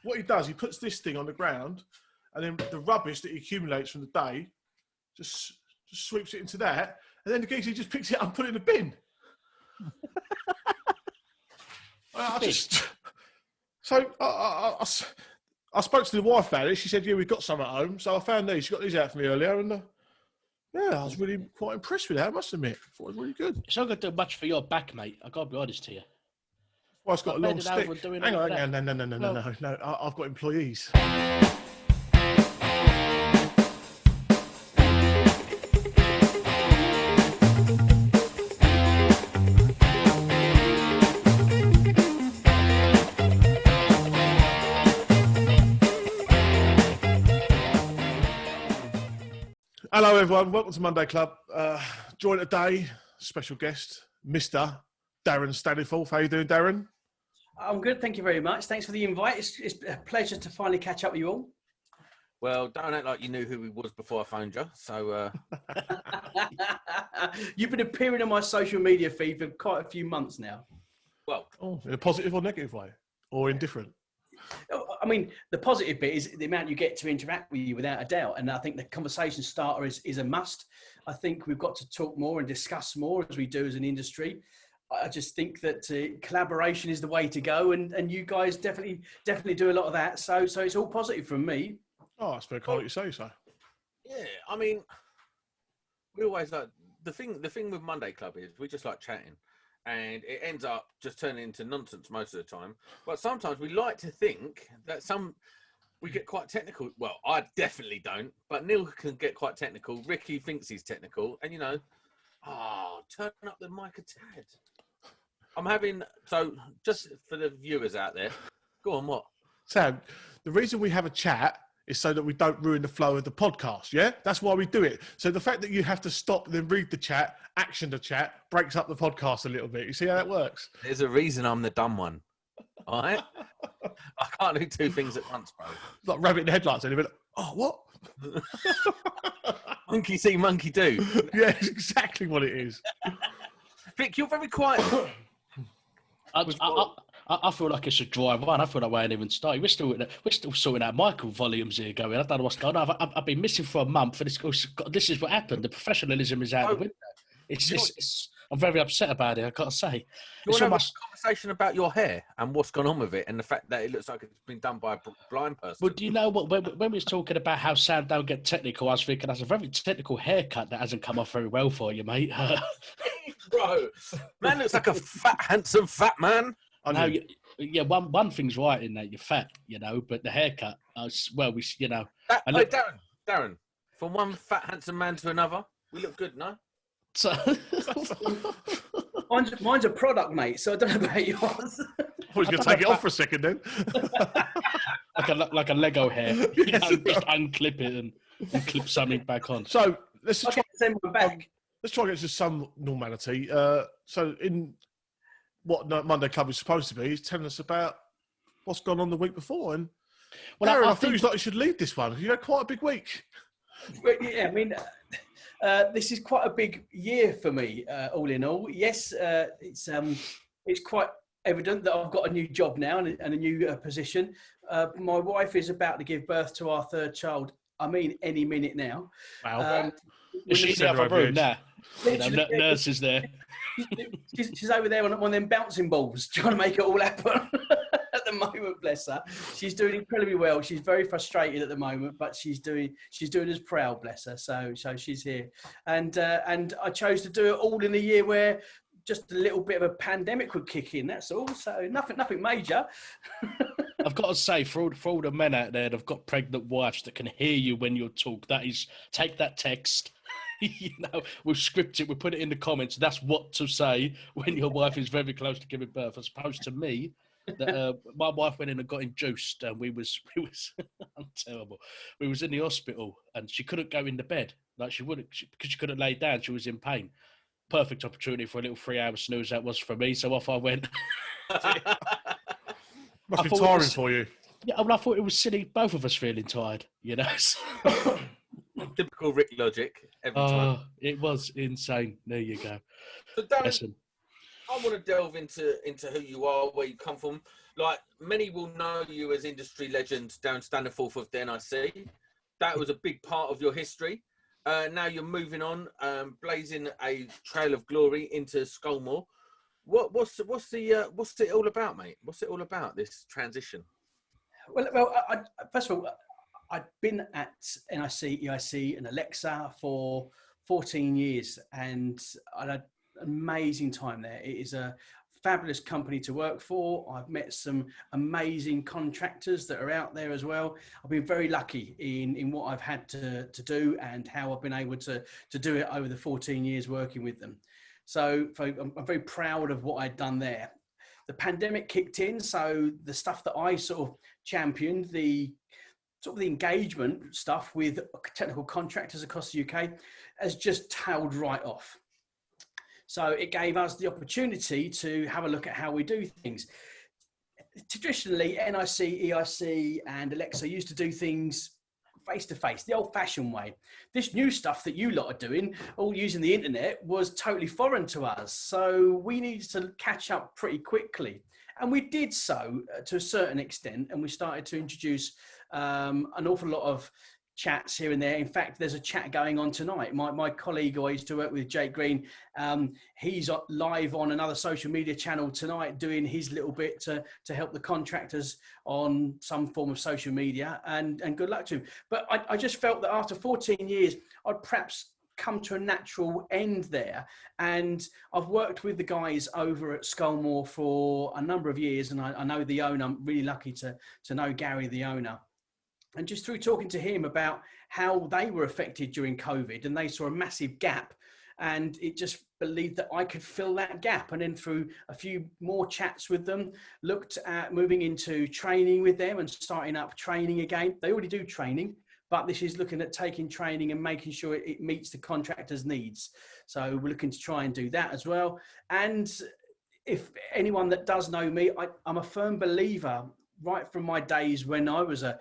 what he does, he puts this thing on the ground, and then the rubbish that he accumulates from the day, just sweeps it into that, and then the geezer just picks it up and put it in the bin. I spoke to the wife about it. She said, "Yeah, we've got some at home." So I found these. She got these out for me earlier, and yeah, I was really quite impressed with that. I must admit, I thought it was really good. It's not going to do much for your back, mate. I got to be honest to you. Well, it's got a long stick. Hang on, no. I've got employees. Hello, everyone. Welcome to Monday Club. Joined today, special guest, Mr. Darren Staniforth. How are you doing, Darren? I'm good. Thank you very much. Thanks for the invite. It's a pleasure to finally catch up with you all. Well, don't act like you knew who he was before I phoned you. So You've been appearing on my social media feed for quite a few months now. Well, in a positive or negative way, or indifferent? I mean, the positive bit is the amount you get to interact with you, without a doubt. And I think the conversation starter is a must. I think we've got to talk more and discuss more as we do as an industry. I just think that collaboration is the way to go, and you guys definitely do a lot of that. So it's all positive from me. Oh, that's very kind of you say so. Yeah, I mean, we always like the thing with Monday Club is we just like chatting, and it ends up just turning into nonsense most of the time. But sometimes we like to think that we get quite technical. Well, I definitely don't, but Neil can get quite technical. Ricky thinks he's technical, and turn up the mic a tad. So just for the viewers out there, go on, what? Sam, the reason we have a chat is so that we don't ruin the flow of the podcast, yeah? That's why we do it. So the fact that you have to stop, then read the chat, action the chat, breaks up the podcast a little bit. You see how that works? There's a reason I'm the dumb one, all right? I can't do two things at once, bro. It's like rabbit in the headlights, and you're like, oh, what? Monkey see, monkey do. Yeah, it's exactly what it is. Vic, you're very quiet. I feel like it's a dry one. I feel like we ain't even started. We're still sorting out Michael volumes here going. I don't know what's going on. I've been missing for a month, and this is what happened. The professionalism is out the window. I'm very upset about it, I gotta say. You want to have a conversation about your hair and what's gone on with it, and the fact that it looks like it's been done by a blind person? Well, do you know what? When we was talking about how Sam don't get technical, I was thinking that's a very technical haircut that hasn't come off very well for you, mate. Bro, man looks like a fat, handsome, fat man. I know. Yeah, one thing's right in that you're fat, but the haircut, Darren, from one fat, handsome man to another, we look good, no? So mine's a product, mate. So I don't know about yours. I was going to take it off for a second then. like a Lego hair. Yes. Just unclip it and clip something back on. So let's try to send my back. Let's try to get to some normality. So in what Monday Club is supposed to be, he's telling us about what's gone on the week before. And Darren, I think you should lead this one. You had quite a big week. Yeah, I mean, this is quite a big year for me, all in all. Yes, it's quite evident that I've got a new job now and a new position. My wife is about to give birth to our third child. I mean, any minute now. Wow. She's in the other room now. Nurse is there. She's over there on one of them bouncing balls, trying to make it all happen. At the moment, bless her. She's doing incredibly well. She's very frustrated at the moment, but she's doing us proud, bless her. So she's here, and I chose to do it all in a year where just a little bit of a pandemic would kick in. That's all. So nothing major. I've got to say, for all the men out there that've got pregnant wives that can hear you when you talk, that is, take that text. We'll script it. We'll put it in the comments. That's what to say when your wife is very close to giving birth, as opposed to me. That my wife went in and got induced, and we was I'm terrible. We was in the hospital, and she couldn't go into bed. Like because she couldn't lay down. She was in pain. Perfect opportunity for a little 3-hour snooze that was for me. So off I went. Must be tiring for you. Yeah, I thought it was silly. Both of us feeling tired, Typical Rick logic every time. It was insane. There you go. So Darren, I want to delve into who you are, where you come from. like many will know you as industry legend Darren Staniforth of the NIC. That was a big part of your history. Now you're moving on, blazing a trail of glory into Scolmore. What's it all about, mate? What's it all about, this transition? Well, first of all, I've been at NIC, EIC, and Alexa for 14 years, and I had an amazing time there. It is a fabulous company to work for. I've met some amazing contractors that are out there as well. I've been very lucky in what I've had to do and how I've been able to do it over the 14 years working with them. So I'm very proud of what I'd done there. The pandemic kicked in, so the stuff that I sort of championed, the engagement stuff with technical contractors across the UK, has just tailed right off. So it gave us the opportunity to have a look at how we do things. Traditionally, NIC, EIC and Alexa used to do things face-to-face, the old-fashioned way. This new stuff that you lot are doing, all using the internet, was totally foreign to us. So we needed to catch up pretty quickly. And we did so to a certain extent, and we started to introduce an awful lot of chats here and there. In fact, there's a chat going on tonight. My colleague who I used to work with, Jake Green, he's live on another social media channel tonight doing his little bit to help the contractors on some form of social media, and good luck to him. But I just felt that after 14 years, I'd perhaps come to a natural end there. And I've worked with the guys over at Scolmore for a number of years, and I know the owner. I'm really lucky to know Gary, the owner. And just through talking to him about how they were affected during COVID, and they saw a massive gap, and it just believed that I could fill that gap. And then through a few more chats with them, looked at moving into training with them and starting up training again. They already do training, but this is looking at taking training and making sure it meets the contractor's needs. So we're looking to try and do that as well. And if anyone that does know me, I'm a firm believer, right from my days when I was a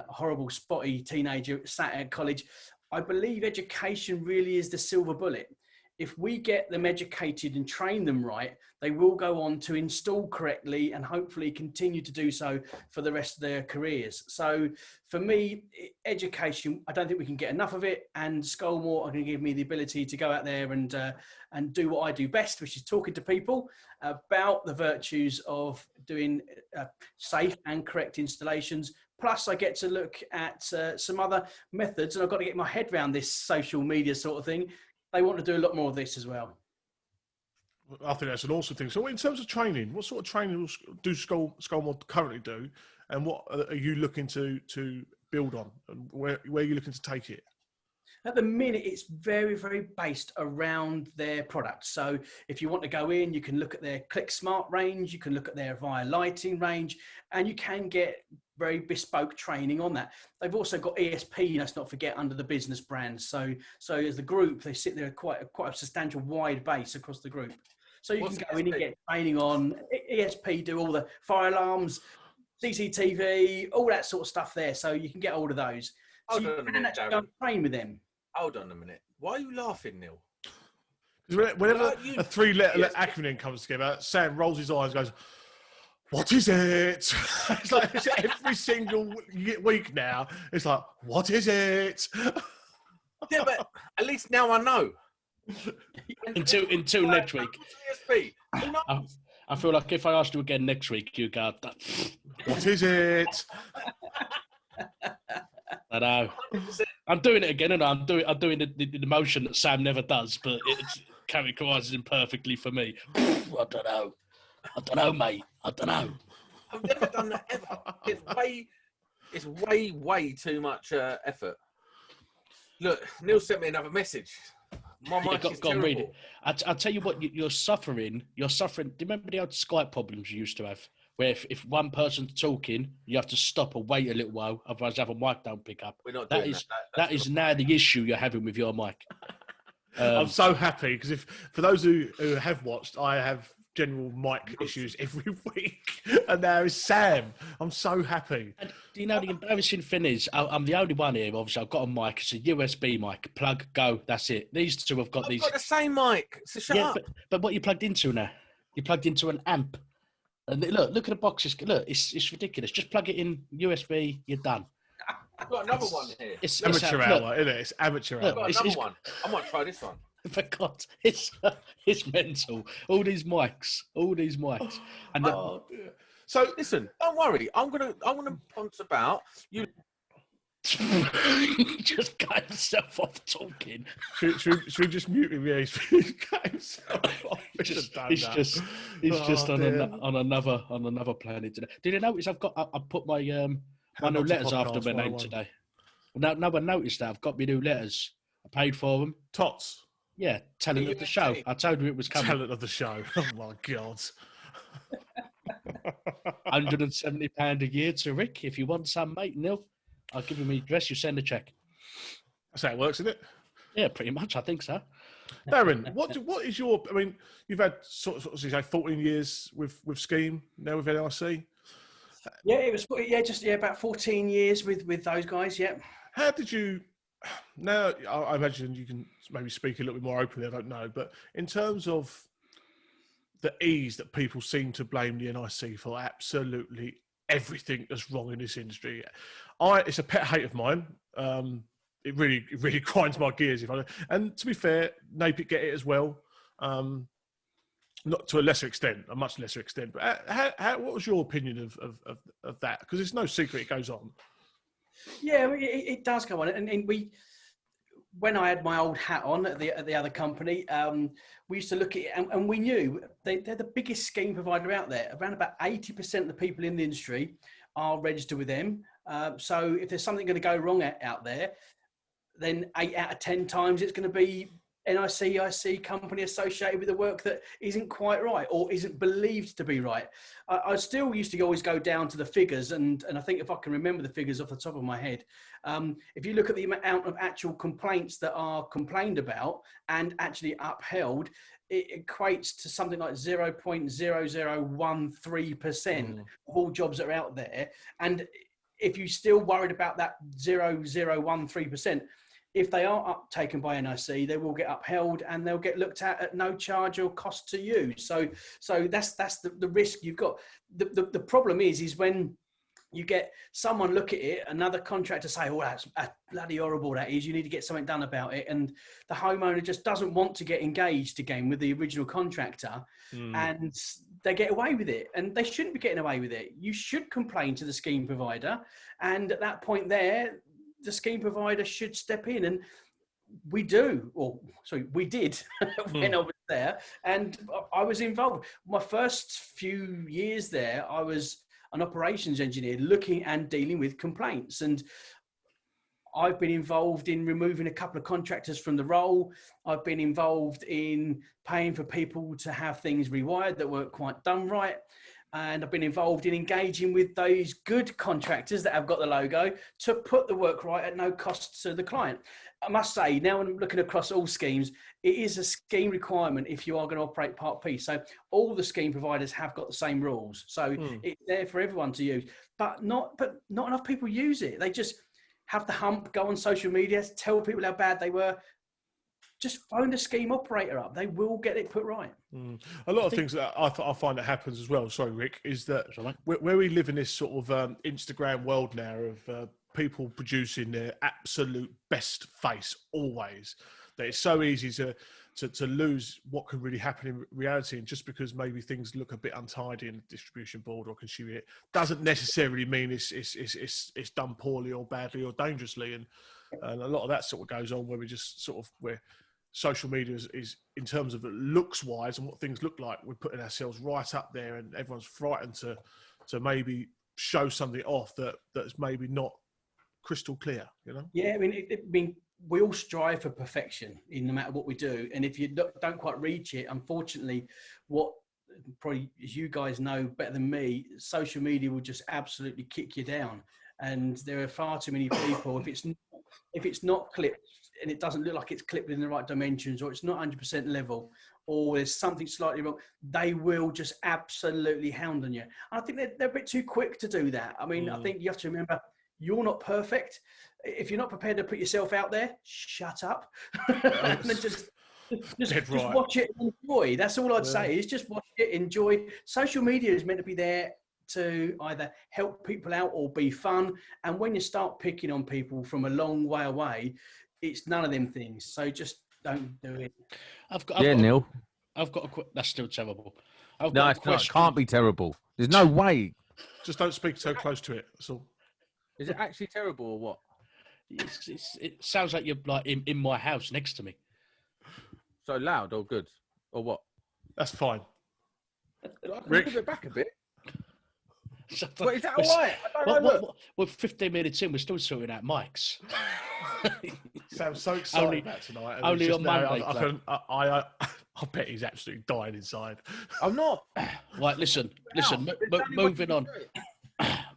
horrible, spotty teenager sat at college, I believe education really is the silver bullet. If we get them educated and train them right, they will go on to install correctly and hopefully continue to do so for the rest of their careers. So for me, education, I don't think we can get enough of it. And Scolmore are going to give me the ability to go out there and do what I do best, which is talking to people about the virtues of doing safe and correct installations. Plus, I get to look at some other methods, and I've got to get my head around this social media sort of thing. They want to do a lot more of this as well. I think that's an awesome thing. So in terms of training, what sort of training do Scolmore currently do, and what are you looking to build on, and where are you looking to take it? At the minute, it's very, very based around their products. So if you want to go in, you can look at their Click Smart range, you can look at their Via Lighting range, and you can get very bespoke training on that. They've also got ESP, let's not forget, under the business brand. So as the group, they sit there quite a substantial wide base across the group. So you can go in and get training on ESP, do all the fire alarms, CCTV, all that sort of stuff there. So you can get hold of those. So you can actually go and train with them. Hold on a minute. Why are you laughing, Neil? Because whenever a three-letter acronym comes together, Sam rolls his eyes and goes, "What is it?" It's like every single week now. It's like, "What is it?" Yeah, but at least now I know. Until next week. I feel like if I asked you again next week, you go, "What is it?" I know. I'm doing it again, and I'm doing the motion that Sam never does, but it characterises him perfectly for me. I don't know, mate. I don't know. I've never done that ever. It's way too much effort. Look, Neil sent me another message. My mic is terrible. Read it. I'll tell you what, you're suffering. Do you remember the old Skype problems you used to have? Where if one person's talking, you have to stop and wait a little while, otherwise the other mic don't pick up. We're not doing that. That is now the issue you're having with your mic. I'm so happy because for those who have watched, I have general mic issues every week, and now it's Sam. I'm so happy. And do you know the embarrassing thing is, I'm the only one here. Obviously, I've got a mic. It's a USB mic. Plug, go. That's it. These two have got I've got the same mic. So shut up. But what you plugged into now? You plugged into an amp. And look at the boxes. Look, it's ridiculous. Just plug it in USB. You're done. I've got another one here. It's amateur hour, isn't it? It's amateur I've hour. got another one. I might try this one. For God, it's mental. All these mics, and Dear. So Listen, don't worry. I'm gonna ponce about you. just cut himself off talking. should we just mute him? Yeah, he's cut himself off. He's just on another planet today. Did you notice I put my my new letters after my name today? No one noticed that. I've got my new letters. I paid for them. Tots. Yeah, talent of the show. I told you it was coming. Talent of the show. Oh my God. £170 a year to Rick. If you want some, mate, Neil, I'll give him my address. You send a check. That's how it works, isn't it? Yeah, pretty much. I think so. Darren, what is your? I mean, you've had sort of say 14 years with Scheme, now with NIC. Yeah, it was about 14 years with those guys. Yeah. How did you? Now, I imagine you can maybe speak a little bit more openly. I don't know, but in terms of the ease that people seem to blame the NIC for absolutely everything that's wrong in this industry, it's a pet hate of mine. It really grinds my gears. And to be fair, NAPIC get it as well. Not to a lesser extent, a much lesser extent. But what was your opinion of that? Because it's no secret it goes on. Yeah, it does go on, and when I had my old hat on at the other company, we used to look at it, and we knew they're the biggest scheme provider out there. Around about 80% of the people in the industry are registered with them. So if there's something going to go wrong out there, then 8 out of 10 times it's going to be NIC, IC company associated with the work that isn't quite right or isn't believed to be right. I still used to always go down to the figures, and I think if I can remember the figures off the top of my head, if you look at the amount of actual complaints that are complained about and actually upheld, it equates to something like 0.0013% of all jobs that are out there. And if you're still worried about that 0.0013%, if they are taken by NIC, they will get upheld and they'll get looked at no charge or cost to you. So that's the risk you've got. The problem is when you get someone look at it, another contractor say, "Oh, that's bloody horrible. That is. You need to get something done about it." And the homeowner just doesn't want to get engaged again with the original contractor, and they get away with it. And they shouldn't be getting away with it. You should complain to the scheme provider, and at that point there, the scheme provider should step in, and we did when I was there, and I was involved. My first few years there, I was an operations engineer looking and dealing with complaints, and I've been involved in removing a couple of contractors from the role. I've been involved in paying for people to have things rewired that weren't quite done right. And I've been involved in engaging with those good contractors that have got the logo to put the work right at no cost to the client. I must say, now when I'm looking across all schemes, it is a scheme requirement if you are going to operate Part P. So all the scheme providers have got the same rules. So it's there for everyone to use, but not enough people use it. They just have the hump, go on social media, tell people how bad they were. Just phone the scheme operator up. They will get it put right. A lot of things that I find that happens as well, sorry, Rick, is that where we live in this sort of Instagram world now of people producing their absolute best face always, that it's so easy to lose what can really happen in reality. And just because maybe things look a bit untidy in the distribution board or consumer unit doesn't necessarily mean it's done poorly or badly or dangerously. And a lot of that sort of goes on where we just sort of, where social media is in terms of looks wise and what things look like, we're putting ourselves right up there, and everyone's frightened to maybe show something off that's maybe not crystal clear, you know? Yeah, I mean, we all strive for perfection in no matter what we do. And if you don't quite reach it, unfortunately, what probably, as you guys know better than me, social media will just absolutely kick you down. And there are far too many people, if it's not clipped and it doesn't look like it's clipped in the right dimensions, or it's not 100% level, or there's something slightly wrong, they will just absolutely hound on you. And I think they're a bit too quick to do that. I mean, I think you have to remember, you're not perfect. If you're not prepared to put yourself out there, shut up. And then just Just watch it and enjoy. That's all I'd say is just watch it, enjoy. Social media is meant to be there to either help people out or be fun. And when you start picking on people from a long way away, it's none of them things. So just don't do it. Neil. I've got a that's still terrible. No, it's not. It can't be terrible. There's no way. Just don't speak so close to it. That's all. Is it actually terrible or what? It sounds like you're like in my house next to me. So loud or good or what? That's fine. Rick, move it back a bit. What, is that all right? We're 15 minutes in. We're still sorting out mics. Sounds so excited about tonight. Only on Monday. I bet he's absolutely dying inside. I'm not. Right, listen. Moving on.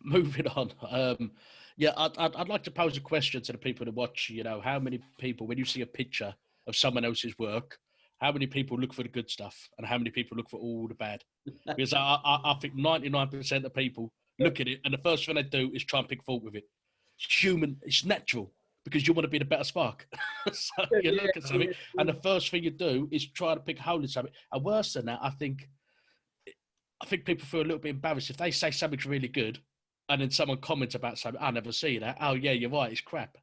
Moving on. Yeah, I'd like to pose a question to the people that watch. You know, how many people, when you see a picture of someone else's work, how many people look for the good stuff and how many people look for all the bad? Because I think 99% of people look at it and the first thing they do is try and pick fault with it. It's human. It's natural because you want to be the better spark. So you look at something and the first thing you do is try to pick a hole in something. And worse than that, I think people feel a little bit embarrassed if they say something's really good and then someone comments about something. I never see that. Oh yeah, you're right. It's crap.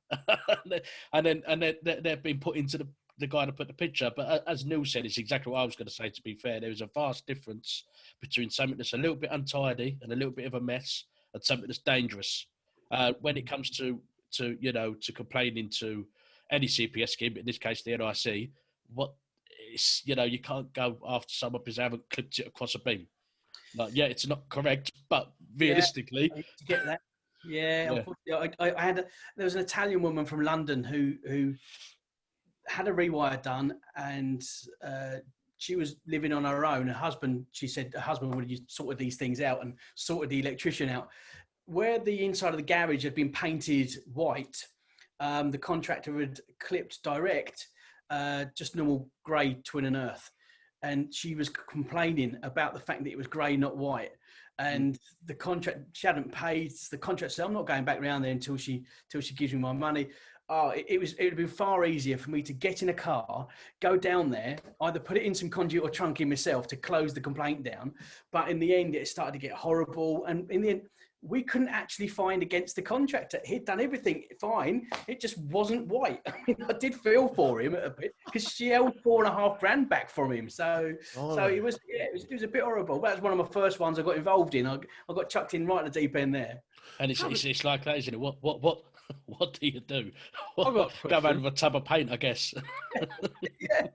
and then they've been put into the guy to put the picture. But as Neil said, it's exactly what I was going to say, to be fair. There is a vast difference between something that's a little bit untidy and a little bit of a mess and something that's dangerous. When it comes to complaining to any CPS scheme, in this case, the NIC, you can't go after someone because they haven't clipped it across a beam. Like, yeah, it's not correct, but realistically... Yeah, I get that. Yeah. There was an Italian woman from London who had a rewire done, and she was living on her own. She said her husband would have sorted these things out and sorted the electrician out. Where the inside of the garage had been painted white, the contractor had clipped direct, just normal grey twin and earth. And she was complaining about the fact that it was grey, not white. And she hadn't paid. The contractor said, I'm not going back round there until she gives me my money. It would have been far easier for me to get in a car, go down there, either put it in some conduit or trunk in myself to close the complaint down. But in the end, it started to get horrible. And in the end, we couldn't actually find against the contractor. He'd done everything fine. It just wasn't white. I mean, I did feel for him a bit because she held $4,500 back from him. So it was a bit horrible. That was one of my first ones I got involved in. I got chucked in right at the deep end there. And it's like that, isn't it? What do you do? Go around with a tub of paint, I guess. Yeah.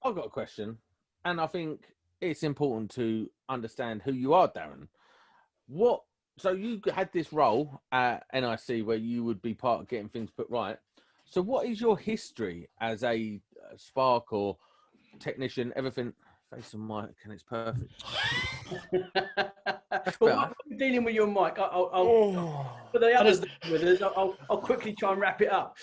I've got a question, and I think it's important to understand who you are, Darren. So you had this role at NIC where you would be part of getting things put right. So what is your history as a spark or technician? Everything face on mic and it's perfect. Well, I'm dealing with your mic. For the others with us, I'll quickly try and wrap it up.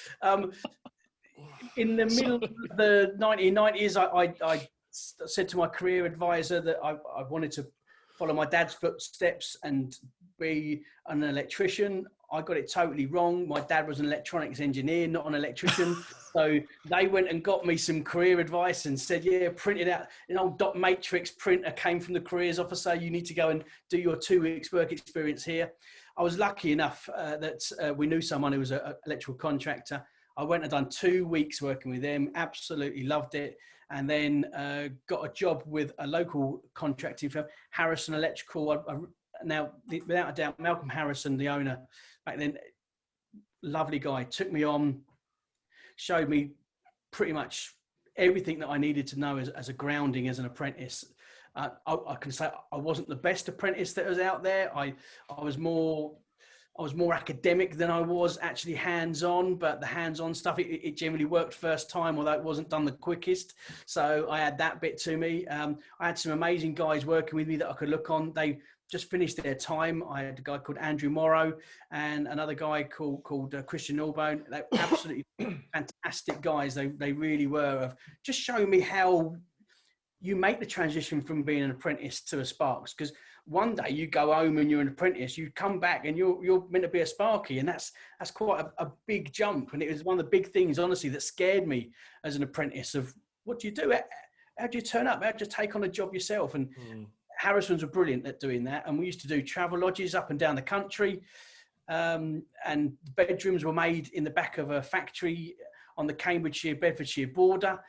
In the middle of the 1990s, I said to my career advisor that I wanted to follow my dad's footsteps and be an electrician. I got it totally wrong. My dad was an electronics engineer, not an electrician. So they went and got me some career advice and said, yeah, printed out an old dot matrix printer came from the careers officer. You need to go and do your 2 weeks work experience here. I was lucky enough that we knew someone who was an electrical contractor. I went and done 2 weeks working with them, absolutely loved it. And then got a job with a local contracting firm, Harrison Electrical. Now, without a doubt, Malcolm Harrison, the owner back then, lovely guy, took me on, showed me pretty much everything that I needed to know as a grounding as an apprentice. I can say I wasn't the best apprentice that was out there. I was more academic than I was actually hands-on, but the hands-on stuff, it generally worked first time, although it wasn't done the quickest. So I had that bit to me. I had some amazing guys working with me that I could look on. They just finished their time. I had a guy called Andrew Morrow and another guy called Christian Allbone. They're absolutely fantastic guys. They really were, of just showing me how you make the transition from being an apprentice to a Sparks. Because one day you go home and you're an apprentice, you come back and you're meant to be a sparky, and that's quite a big jump. And it was one of the big things, honestly, that scared me as an apprentice. Of what do you do? How do you turn up? How do you take on a job yourself? And Harrisons were brilliant at doing that. And we used to do travel lodges up and down the country. And bedrooms were made in the back of a factory on the Cambridgeshire-Bedfordshire border.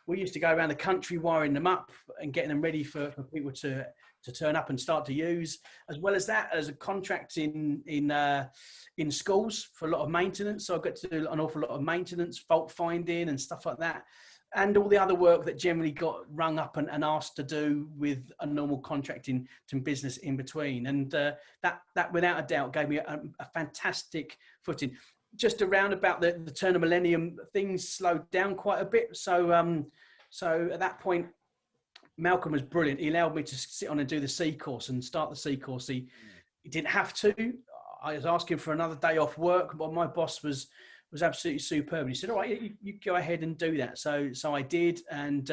We used to go around the country wiring them up and getting them ready for people to turn up and start to use. As well as that, as a contract in schools for a lot of maintenance. So I got to do an awful lot of maintenance, fault finding and stuff like that. And all the other work that generally got rung up and asked to do with a normal contracting to business in between. And that without a doubt gave me a fantastic footing. Just around about the turn of millennium, things slowed down quite a bit. So at that point, Malcolm was brilliant. He allowed me to sit on and do the C course and start the C course. He didn't have to. I was asking for another day off work, but my boss was absolutely superb. He said, all right, you go ahead and do that. So I did. And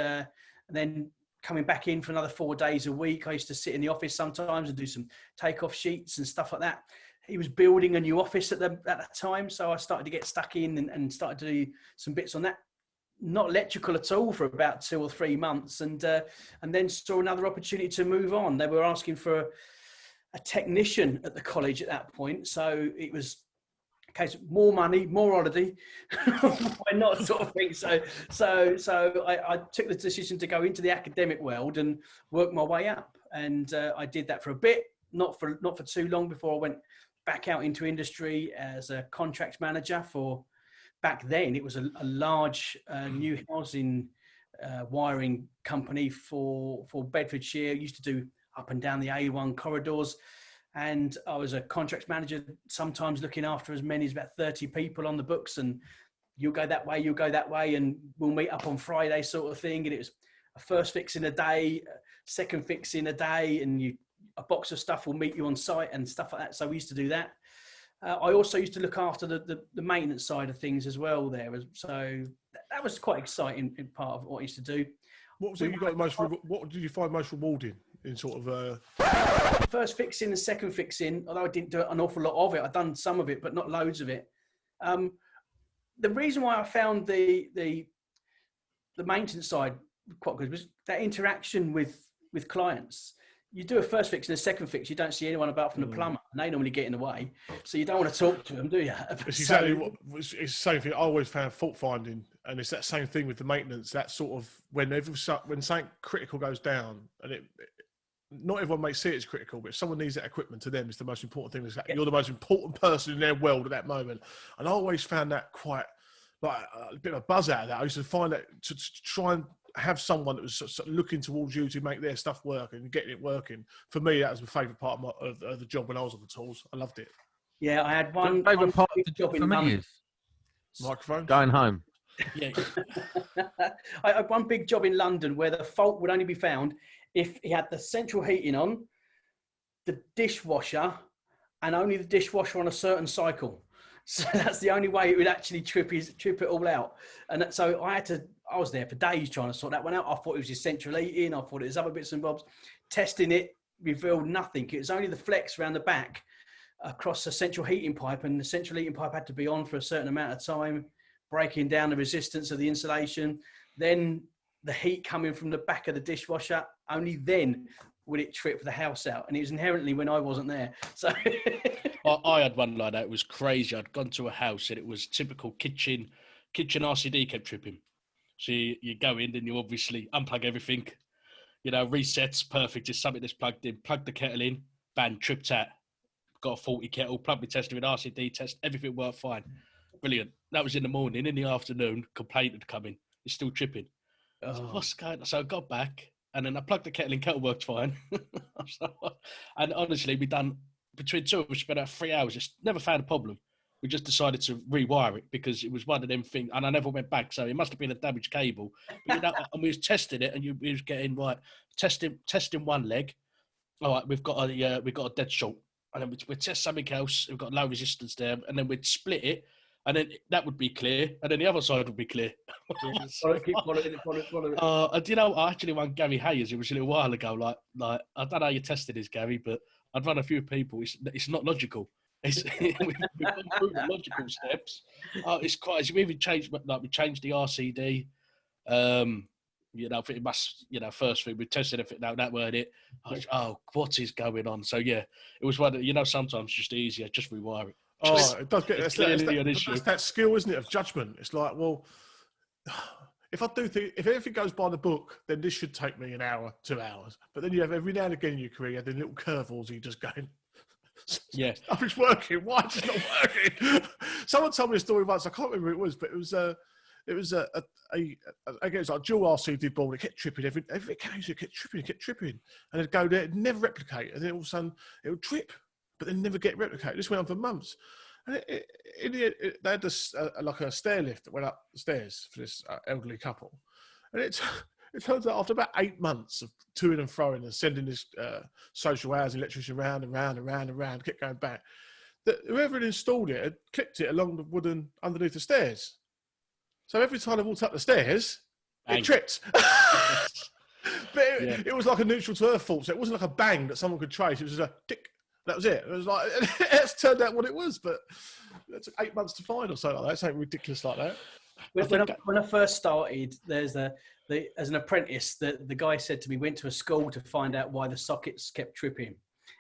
then coming back in for another 4 days a week, I used to sit in the office sometimes and do some takeoff sheets and stuff like that. He was building a new office at that time. So I started to get stuck in and started to do some bits on that. Not electrical at all for about 2 or 3 months. And then saw another opportunity to move on. They were asking for a technician at the college at that point. So it was a case of more money, more holiday, why not, sort of thing. So I took the decision to go into the academic world and work my way up. And I did that for a bit, not for too long before I went back out into industry as a contract manager for, back then it was a large new housing wiring company for Bedfordshire. Used to do up and down the A1 corridors. And I was a contracts manager, sometimes looking after as many as about 30 people on the books. And you'll go that way, and we'll meet up on Friday, sort of thing. And it was a first fix in a day, second fix in a day, and a box of stuff will meet you on site and stuff like that. So we used to do that. I also used to look after the maintenance side of things as well there. So that was quite exciting in part of what I used to do. What did you find most rewarding in sort of first fixing and second fixing? Although I didn't do an awful lot of it, I've done some of it, but not loads of it. The reason why I found the maintenance side quite good was that interaction with clients. You do a first fix and a second fix, you don't see anyone apart from the plumber, and they normally get in the way. So you don't want to talk to them, do you? It's exactly it's the same thing. I always found fault finding, and it's that same thing with the maintenance. That sort of when something critical goes down, and not everyone may see it as critical, but if someone needs that equipment, to them, it's the most important thing. You're the most important person in their world at that moment. And I always found that quite like a bit of a buzz out of that. I used to find that to try and have someone that was sort of looking towards you to make their stuff work and getting it working. For me, that was my favourite part of the job when I was on the tools. I loved it. Yeah, I had one favourite part of the job for me is microphone going home. Yeah. I had one big job in London where the fault would only be found if he had the central heating on, the dishwasher, and only the dishwasher on a certain cycle. So that's the only way it would actually trip it all out. And so I was there for days trying to sort that one out. I thought it was his central heating. I thought it was other bits and bobs. Testing it revealed nothing. It was only the flex around the back across the central heating pipe, and the central heating pipe had to be on for a certain amount of time, breaking down the resistance of the insulation. Then the heat coming from the back of the dishwasher, only then would it trip the house out. And it was inherently when I wasn't there. So I had one like that. It was crazy. I'd gone to a house and it was typical kitchen RCD kept tripping. So you go in and you obviously unplug everything, resets, perfect. It's something that's plugged in, plug the kettle in, bang, tripped out. Got a faulty kettle, plugged me tested with RCD test, everything worked fine. Brilliant. That was in the morning. In the afternoon, complaint had come in. It's still tripping. Oh. So what's going on? So I got back and then I plugged the kettle in, kettle worked fine. And honestly, we done, between two of us, spent about 3 hours, just never found a problem. We just decided to rewire it because it was one of them things, and I never went back, so it must have been a damaged cable. But, and we was testing it, and we was getting testing one leg. All right, we've got a dead short, and then we'd test something else. We've got low resistance there, and then we'd split it, and then that would be clear, and then the other side would be clear. Keep following it. And you know, I actually won Gary Hayes. It was a little while ago. Like I don't know how you tested this, Gary, but I'd run a few people. It's not logical. We've gone through the logical steps. It's quite. We even changed, like we changed the RCD. You know, it must. You know, first thing we tested if it. No, that weren't it. What is going on? So yeah, it was one. You know, sometimes just easier, just rewire it. It does get that's that skill, isn't it, of judgment? It's like, well, if everything goes by the book, then this should take me an hour, 2 hours. But then you have every now and again in your career, you have the little curveballs. You just going, yeah, stuff is working. Why is it not working? Someone told me a story once. I can't remember who it was, but it was again, it's like dual RCD ball. It kept tripping every occasion. It kept tripping, and it'd go there, it'd never replicate, and then all of a sudden it would trip, but then never get replicated. This went on for months, and they had this like a stair lift that went up the stairs for this elderly couple, and it turns out after about 8 months of toing and froing and sending this social housing electrician round and round and round and round, kept going back, that whoever had installed it had clipped it along the wooden underneath the stairs. So every time I walked up the stairs, it tripped. But it was like a neutral to earth fault. So it wasn't like a bang that someone could trace. It was just a tick. That was it. It was like, it's turned out what it was. But it took 8 months to find or something like that. Something ridiculous like that. When I first started, as an apprentice, the guy said to me, went to a school to find out why the sockets kept tripping.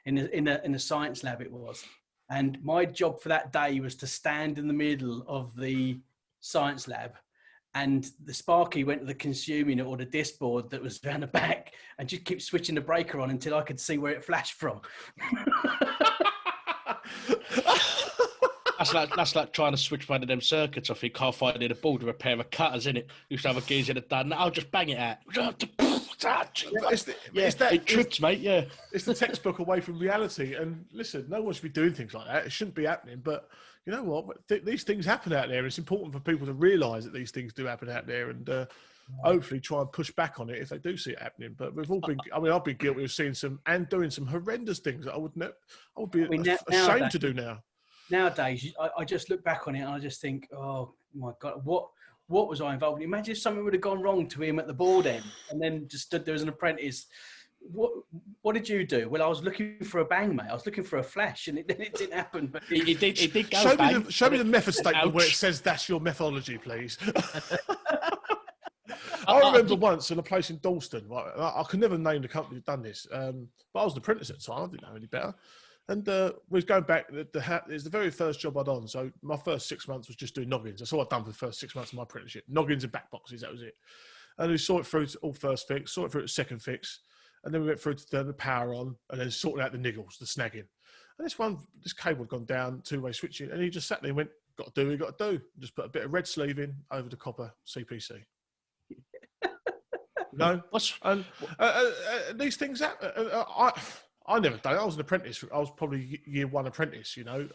In the science lab it was. And my job for that day was to stand in the middle of the science lab, and the Sparky went to the consuming or the disc board that was around the back and just keep switching the breaker on until I could see where it flashed from. That's like trying to switch one of them circuits. I think can't find in a board with a pair of cutters in it. Used to have a geezer that done that. I'll just bang it out. It trips, mate. Yeah, it's the textbook away from reality. And listen, no one should be doing things like that. It shouldn't be happening. But you know what? These things happen out there. It's important for people to realise that these things do happen out there, and hopefully try and push back on it if they do see it happening. But we've all been. I mean, I've been guilty of seeing some and doing some horrendous things that I would be ashamed to do now. Nowadays, I just look back on it and I just think, oh my God, what was I involved in? Imagine if something would have gone wrong to him at the board end and then just stood there as an apprentice. What did you do? Well, I was looking for a bang, mate. I was looking for a flash, and it didn't happen. But it did go show me the method statement where it says that's your methodology, please. I remember once in a place in Dalston, right, I could never name the company that done this, but I was an apprentice at the time. I didn't know any better. And we was going back, it's the very first job I'd on. So my first 6 months was just doing noggins. That's all I'd done for the first 6 months of my apprenticeship. Noggins and back boxes, that was it. And we saw it through to all first fix, saw it through to second fix. And then we went through to turn the power on and then sorting out the niggles, the snagging. And this cable had gone down, two-way switching. And he just sat there and went, got to do what you got to do. Just put a bit of red sleeving over the copper CPC. No? And these things happen. I never done it. I was an apprentice. I was probably year one apprentice, you know.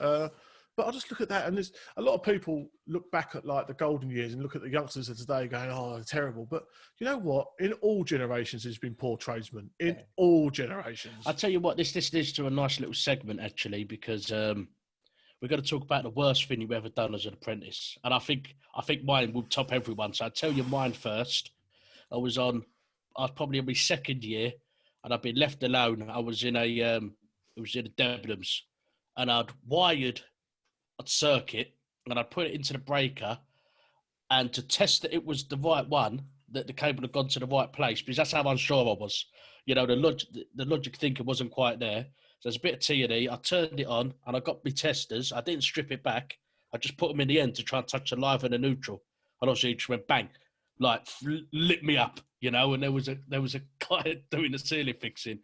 But I just look at that, and there's a lot of people look back at like the golden years and look at the youngsters of today going, oh, they're terrible. But you know what? In all generations, there's been poor tradesmen. In all generations. I'll tell you what, this leads to a nice little segment, actually, because we're going to talk about the worst thing you've ever done as an apprentice. And I think mine will top everyone. So I'll tell you mine first. I was probably in my second year, and I'd been left alone. I was in the Debenhams, and I'd wired a circuit, and I'd put it into the breaker, and to test that it was the right one, that the cable had gone to the right place, because that's how unsure I was. You know, the logic thinking wasn't quite there. So there's a bit of T&E. I turned it on, and I got my testers. I didn't strip it back. I just put them in the end to try and touch the live and the neutral. And obviously it just went bang, like lit me up, you know. And there was a guy doing the ceiling fixing.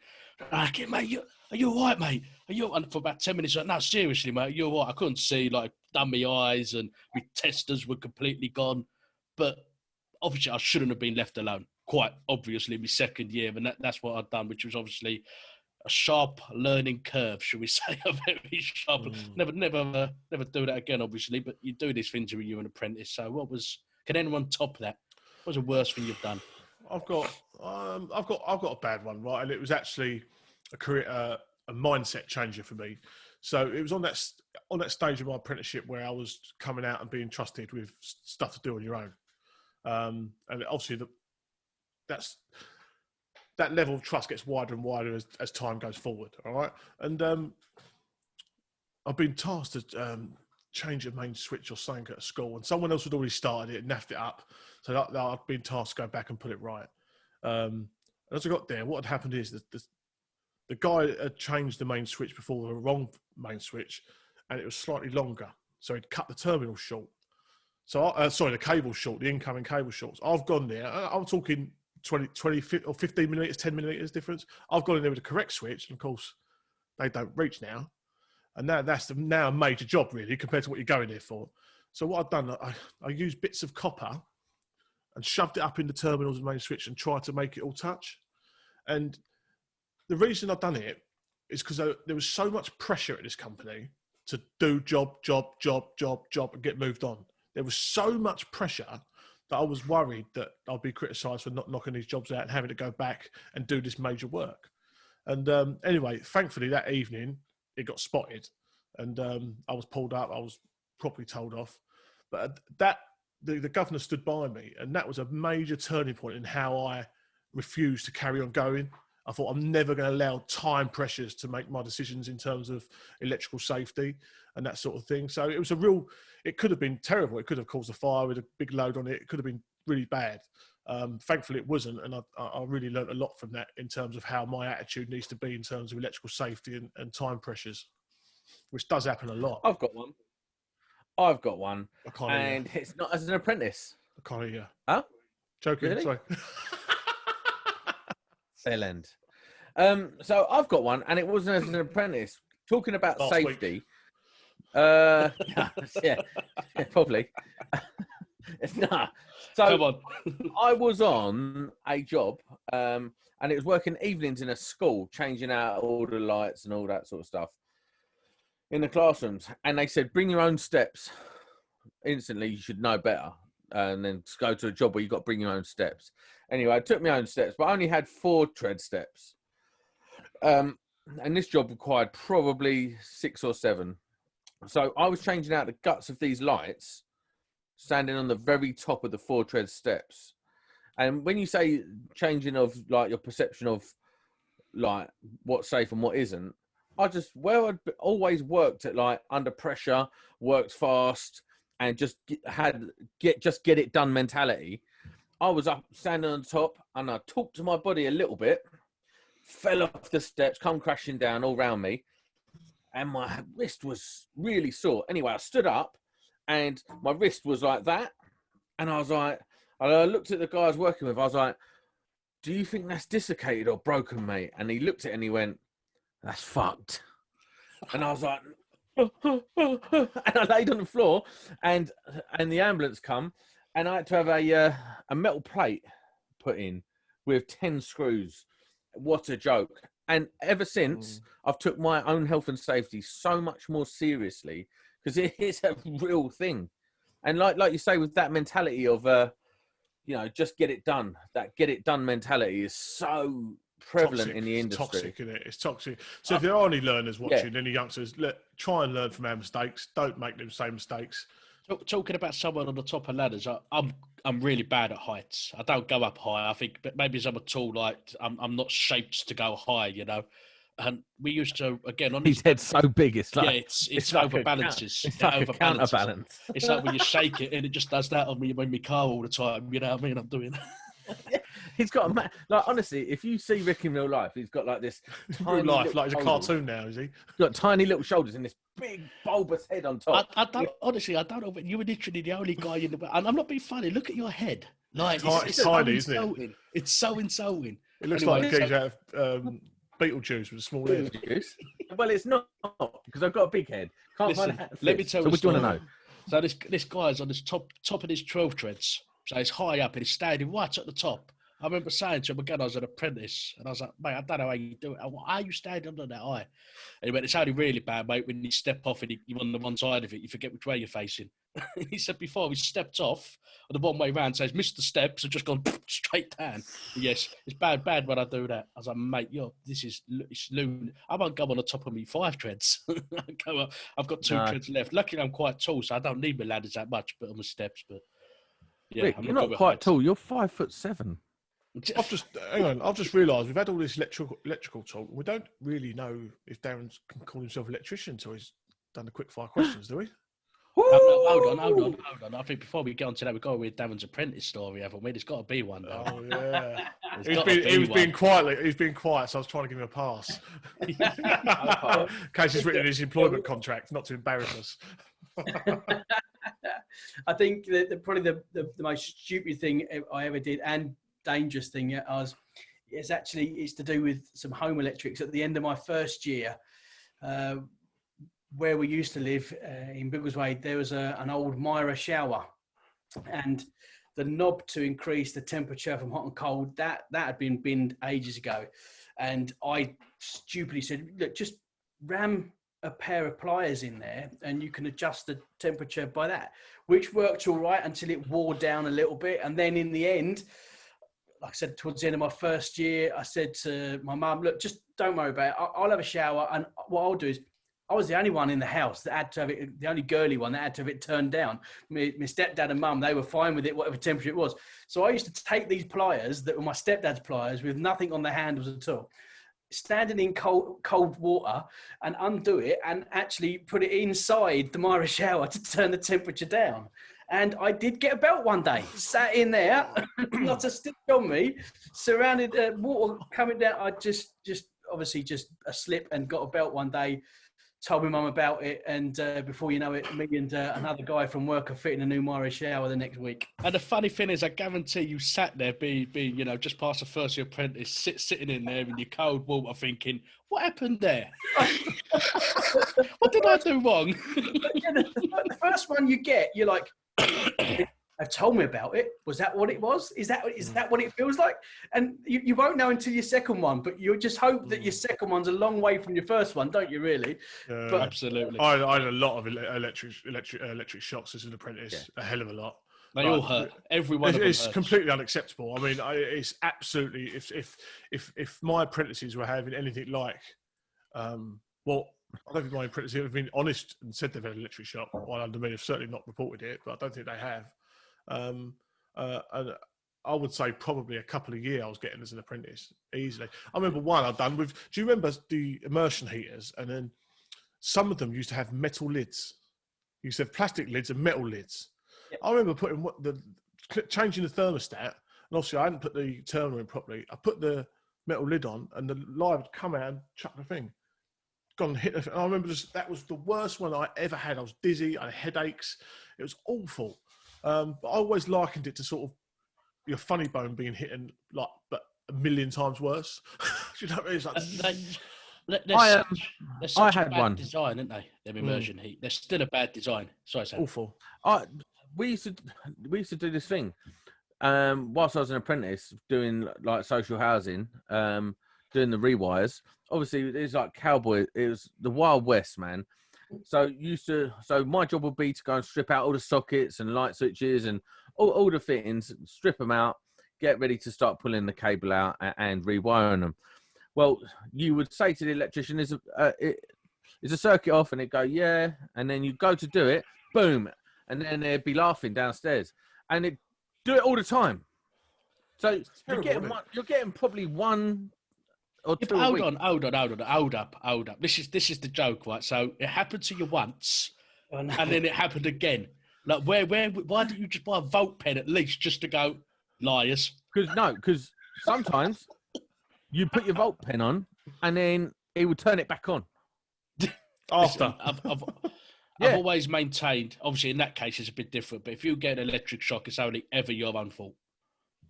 Like, mate, are you all right, mate? And for about 10 minutes, like, no, seriously, mate, you're all right. I couldn't see, like, done my eyes, and my testers were completely gone. But obviously, I shouldn't have been left alone. Quite obviously, my second year, and that's what I'd done, which was obviously a sharp learning curve, should we say? A very sharp. Never do that again, obviously. But you do these things when you're an apprentice. So, can anyone top that? What was the worst thing you've done? I've got a bad one, right? And it was actually a mindset changer for me. So it was on that stage of my apprenticeship where I was coming out and being trusted with stuff to do on your own. And obviously that level of trust gets wider and wider as time goes forward. All right. And I've been tasked to change a main switch or something at a school, and someone else had already started it and naffed it up. So I've been tasked to go back and put it right. And as I got there, what had happened is that the guy had changed the main switch before the wrong main switch, and it was slightly longer. So he'd cut the terminal short. So, the cable short, the incoming cable shorts. I've gone there. I'm talking 20 or 15 millimeters, 10 millimeters difference. I've gone in there with the correct switch, and of course, they don't reach now. And that's now a major job, really, compared to what you're going there for. So what I've done, I used bits of copper and shoved it up in the terminals of the main switch and tried to make it all touch. And the reason I've done it is because there was so much pressure at this company to do job, and get moved on. There was so much pressure that I was worried that I'd be criticised for not knocking these jobs out and having to go back and do this major work. And anyway, thankfully that evening it got spotted, and I was pulled up. I was properly told off. But the governor stood by me, and that was a major turning point in how I refused to carry on going. I thought I'm never going to allow time pressures to make my decisions in terms of electrical safety and that sort of thing. So it could have been terrible. It could have caused a fire with a big load on it. It could have been really bad. Thankfully, it wasn't. And I really learned a lot from that in terms of how my attitude needs to be in terms of electrical safety and time pressures, which does happen a lot. I've got one. I can't and hear. It's not as an apprentice. I can't hear you. Huh? Joking, Really? sorry. Fairland. So I've got one, and it wasn't as an apprentice. Talking about Last safety. Yeah, probably. Nah. So Come on. I was on a job, and it was working evenings in a school, changing out all the lights and all that sort of stuff in the classrooms. And they said, bring your own steps. Instantly, you should know better. And then go to a job where you've got to bring your own steps. Anyway, I took my own steps, but I only had 4 tread steps. And this job required probably 6 or 7. So I was changing out the guts of these lights, standing on the very top of the 4 tread steps. And when you say changing of like your perception of like what's safe and what isn't, I'd always worked at like under pressure, worked fast, and just get it done mentality. I was up standing on top, and I talked to my body a little bit, fell off the steps, come crashing down all around me, and my wrist was really sore. Anyway, I stood up, and my wrist was like that, and I was like, I looked at the guy I was working with, I was like, do you think that's dislocated or broken, mate? And he looked at it and he went, that's fucked. And I was like, and I laid on the floor, and the ambulance come, and I had to have a metal plate put in with 10 screws. What a joke. And ever since, I've took my own health and safety so much more seriously, because it is a real thing. And like you say, with that mentality of, just get it done. That get it done mentality is so prevalent in the industry. It's toxic, isn't it? It's toxic. So if there are any learners watching, any youngsters, try and learn from our mistakes. Don't make them same mistakes. Talking about someone on the top of ladders, I'm really bad at heights. I don't go up high. I think maybe I'm a tall, like I'm not shaped to go high, you know. And we used to, again, on his head's so big, it's like it's like overbalances. It's like a counterbalance. It's like when you shake it and it just does that on me in my car all the time. You know what I mean? I'm doing. He's got honestly, if you see Rick in real life, he's got like this tiny real life, like he's a shoulders. cartoon now, is he? He's got tiny little shoulders and this big bulbous head on top. I don't know, but you were literally the only guy in the. And I'm not being funny. Look at your head. Like it's tiny, isn't it? It's so insulting. It looks like a geezer out of Beetlejuice with a small head. Well, it's not, because I've got a big head. Can't find a hat. Let me tell you. So what do you want to know? So this guy's on this top of his 12 treads. So he's high up and he's standing right at the top. I remember saying to him again, I was an apprentice, and I was like, mate, I don't know how you do it. Why are you standing under that eye? And he went, it's only really bad, mate, when you step off and you're on the one side of it, you forget which way you're facing. He said before we stepped off, and the one way round says, missed the steps and just gone straight down. Yes, it's bad when I do that. I was like, mate, it's loon. I won't go on the top of me 5 treads. I've got 2 treads left. Luckily, I'm quite tall, so I don't need my ladders that much, but on the steps. But yeah, Rick, you're not quite tall. You're 5'7". I've just realised we've had all this electrical talk. We don't really know if Darren can call himself an electrician until he's done the quick fire questions, do we? Hold on. I think before we get on to that, we've got to read Darren's apprentice story, haven't we? There's got to be one, though. Oh, yeah. He was being quiet, so I was trying to give him a pass. In case he's written in his employment contract, not to embarrass us. I think that probably the most stupid thing I ever did and dangerous thing it's to do with some home electrics. At the end of my first year, where we used to live in Biggleswade, there was an old Myra shower, and the knob to increase the temperature from hot and cold, that had been binned ages ago. And I stupidly said, look, just ram a pair of pliers in there and you can adjust the temperature by that, which worked all right until it wore down a little bit. And then in the end, like I said, towards the end of my first year, I said to my mum, look, just don't worry about it. I'll have a shower. And what I'll do is, I was the only one in the house that had to have it, the only girly one that had to have it turned down. My stepdad and mum, they were fine with it, whatever temperature it was. So I used to take these pliers that were my stepdad's pliers with nothing on the handles at all, standing in cold water, and undo it and actually put it inside the Myra shower to turn the temperature down. And I did get a belt one day, sat in there, not a stick on me, surrounded water coming down. I just obviously just a slip and got a belt one day. Told my mum about it, and before you know it, me and another guy from work are fitting a new Myra shower the next week. And the funny thing is, I guarantee you sat there, just past the first year apprentice, sitting in there in your cold water, thinking, "What happened there? What did I do wrong?" The first one you get, you're like, "They've told me about it. Was that what it was? Is that what it feels like?" And you won't know until your second one, but you just hope that your second one's a long way from your first one, don't you? Really? But absolutely. I had a lot of electric shocks as an apprentice. Yeah. A hell of a lot. They all hurt. Every one of them It's hurts. completely unacceptable. I mean, it's absolutely. If my apprentices were having anything like, I don't think my apprentices have been honest and said they've had an electric shock. While under me, have certainly not reported it, but I don't think they have. And I would say probably a couple of years I was getting as an apprentice easily. I remember one I'd done with. Do you remember the immersion heaters? And then some of them used to have metal lids. You used to have plastic lids and metal lids. Yep. I remember changing the thermostat, and obviously I hadn't put the turner in properly. I put the metal lid on, and the light would come out and chuck the thing. Gone and hit the thing. And I remember that was the worst one I ever had. I was dizzy. I had headaches. It was awful. But I always likened it to sort of your funny bone being hit but a million times worse. You know what I mean? It's like, they're such I a had bad one design, aren't they? Them immersion heat. They're still a bad design. Sorry, Sam. Awful. We used to do this thing whilst I was an apprentice doing like social housing, doing the rewires. Obviously, it was like cowboy. It was the Wild West, man. So my job would be to go and strip out all the sockets and light switches and all the fittings, strip them out, get ready to start pulling the cable out and rewiring them. Well, you would say to the electrician, "Is a circuit off?" And they'd go, "Yeah." And then you go to do it, boom, and then they'd be laughing downstairs, and they'd do it all the time. So you're getting probably one or two. Hold up. This is the joke, right? So it happened to you once, and then it happened again. Like why didn't you just buy a Volt pen at least just to go liars? Because sometimes you put your Volt pen on, and then it would turn it back on. After. I've always maintained, obviously in that case it's a bit different, but if you get an electric shock, it's only ever your own fault.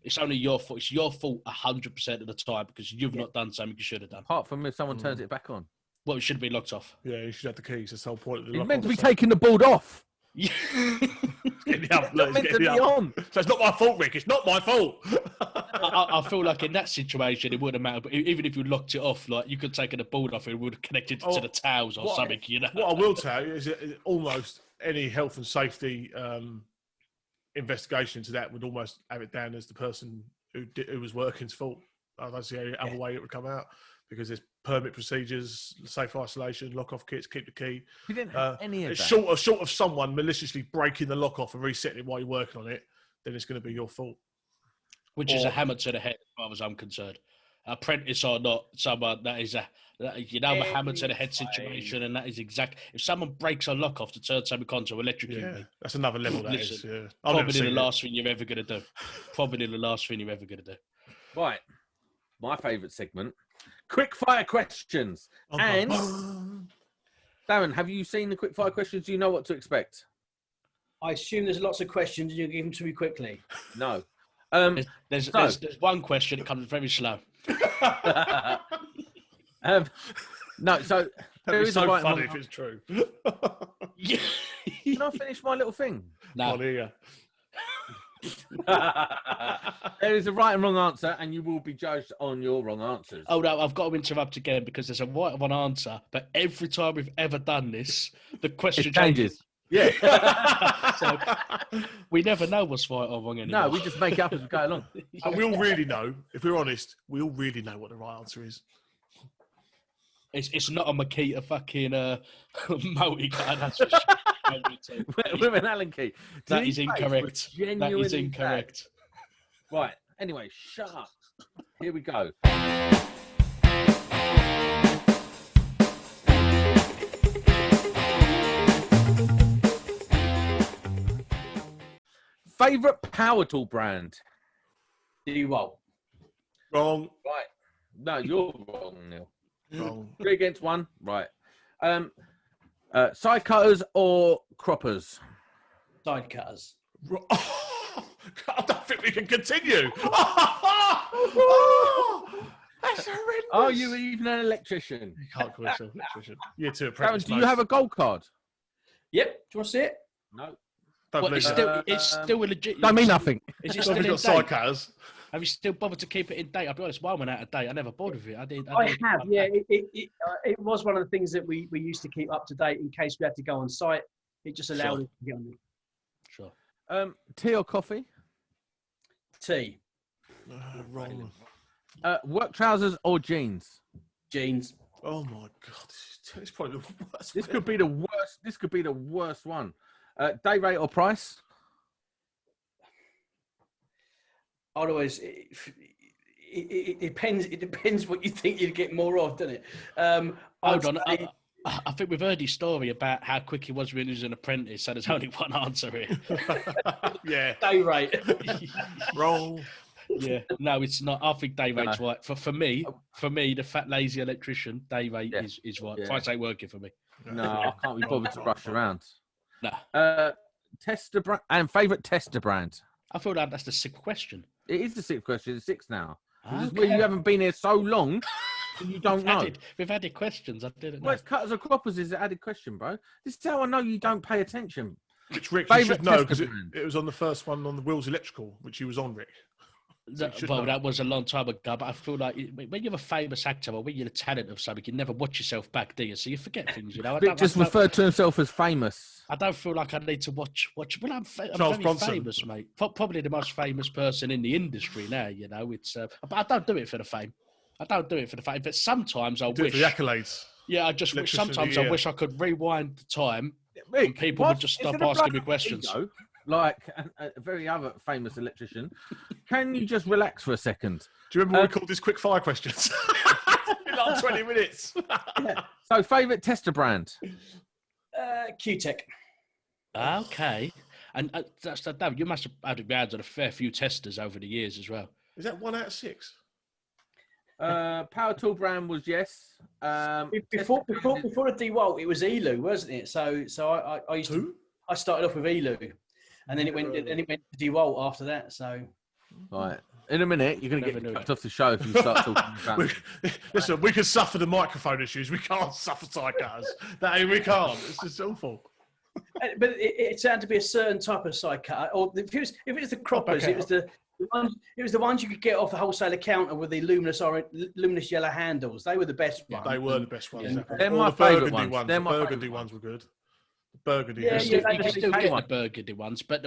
It's only your fault. It's your fault 100% of the time because you've not done something you should have done. Apart from if someone turns it back on. Well, it should have been locked off. Yeah, you should have the keys. That's the whole point of the It's meant to be taking the board off. Yeah. Not meant to be on. So it's not my fault, Rick. It's not my fault. I feel like in that situation, it wouldn't matter. But even if you locked it off, like you could take the board off, it would have connected it to the towels or something. You know. What I will tell you is that almost any health and safety investigation into that would almost have it down as the person who was working's fault. I don't see any other way it would come out, because there's permit procedures, safe isolation, lock-off kits, keep the key. You didn't have any of that. Short of someone maliciously breaking the lock off and resetting it while you're working on it, then it's going to be your fault. Which is a hammer to the head, as far as I'm concerned. Apprentice or not, someone that is a hammer to the head situation, and that is exact. If someone breaks a lock off to turn something onto electrocute, that's another level. Probably the last thing you're ever going to do. Probably the last thing you're ever going to do. Right, my favourite segment: quick fire questions. And Darren, have you seen the quick fire questions? Do you know what to expect? I assume there's lots of questions, and you give them to me quickly. No. There's one question. It comes very slow. No, so there is so funny if it's true. Can I finish my little thing? No. There is a right and wrong answer, and you will be judged on your wrong answers. Oh no, I've got to interrupt again because there's a right and wrong answer, but every time we've ever done this, the question changes. Yeah. So we never know what's right or wrong anymore. No, we just make it up as we go along. And we all really know, if we're honest, we all really know what the right answer is. It's not a Makita fucking multi-car, that's for sure. With an Allen key. That is incorrect. That is incorrect. Right. Anyway, shut up. Here we go. Favorite power tool brand? DeWalt. Wrong. Right. No, you're wrong, Neil. Wrong. 3 against 1. Right. Side cutters or croppers? Side cutters. I don't think we can continue. That's horrendous. Are you even an electrician? You can't call yourself an electrician. Year 2 Darren, apprentice. do you have a gold card? Yep. Do you want to see it? No. Well, it's still a legit. Don't mean nothing. Is it Still still in got side date? cutters. Have you still bothered to keep it in date? I'll be honest, mine went out of date. I never bothered with it. I have, yeah. It was one of the things that we used to keep up to date in case we had to go on site. It just allowed us to get on it. Sure. Tea or coffee? Tea. Wrong. Work trousers or jeans? Jeans. Oh my god, it's probably the worst. This could be the worst. This could be the worst one. Day rate or price? Otherwise, it depends. It depends what you think you'd get more of, doesn't it? Hold on. I think we've heard his story about how quick he was when he was an apprentice, so there's only one answer here. Yeah. Day rate. Wrong. Yeah. No, it's not. I think day rate's right. For me, the fat lazy electrician, day rate is right. Yeah. Price ain't working for me. No, I can't be bothered to rush around. No. Tester brand and favorite tester brand. I feel like that's the sixth question. It is the 6th question. It's 6 now. This is Okay. where you haven't been here so long, and you don't know. We've added questions. I didn't know. Well, it's cutters or croppers is an added question, bro. This is how I know you don't pay attention. Which Rick, you Favourite should know because tester brand? it was on the first one on the Wheels Electrical, which you was on, Rick. Well, that was a long time ago, but I feel like when you're a famous actor or when you're the talent of something, you never watch yourself back, do you? So you forget things, you know. Vic just referred to himself as famous. I don't feel like I need to watch. Well, I'm Charles very Bronson. famous, mate. Probably the most famous person in the industry now. You know, it's. But I don't do it for the fame. I don't do it for the fame. But sometimes I Do wish. it for the accolades. Yeah, I just wish. Electrician of the Sometimes I year. wish I could rewind the time Rick, and people would just stop asking me questions. Like a very other famous electrician. Can you just relax for a second? Do you remember when we called this quick fire questions? It's been like 20 minutes. So, favourite tester brand? Q-Tech. Okay, and that's that. You must have had around on a fair few testers over the years as well. Is that 1 out of 6? Power tool brand was yes. Before the DeWalt, it was Elu, wasn't it? So I used to. I started off with Elu, and then it went to DeWalt after that. So. Right. In a minute, you're going to get cut off the show if you start talking about. Listen, we can suffer the microphone issues. We can't suffer side cutters. We can't. It's just awful. But it had to be a certain type of side cut. Or if it was the croppers, it was the ones you could get off the wholesaler counter with the luminous yellow handles. They were the best ones. They were the best ones. Yeah. They're All my the favourite burgundy ones. The burgundy ones were good. The burgundy. Yeah, You yeah, can still get one. the burgundy ones, but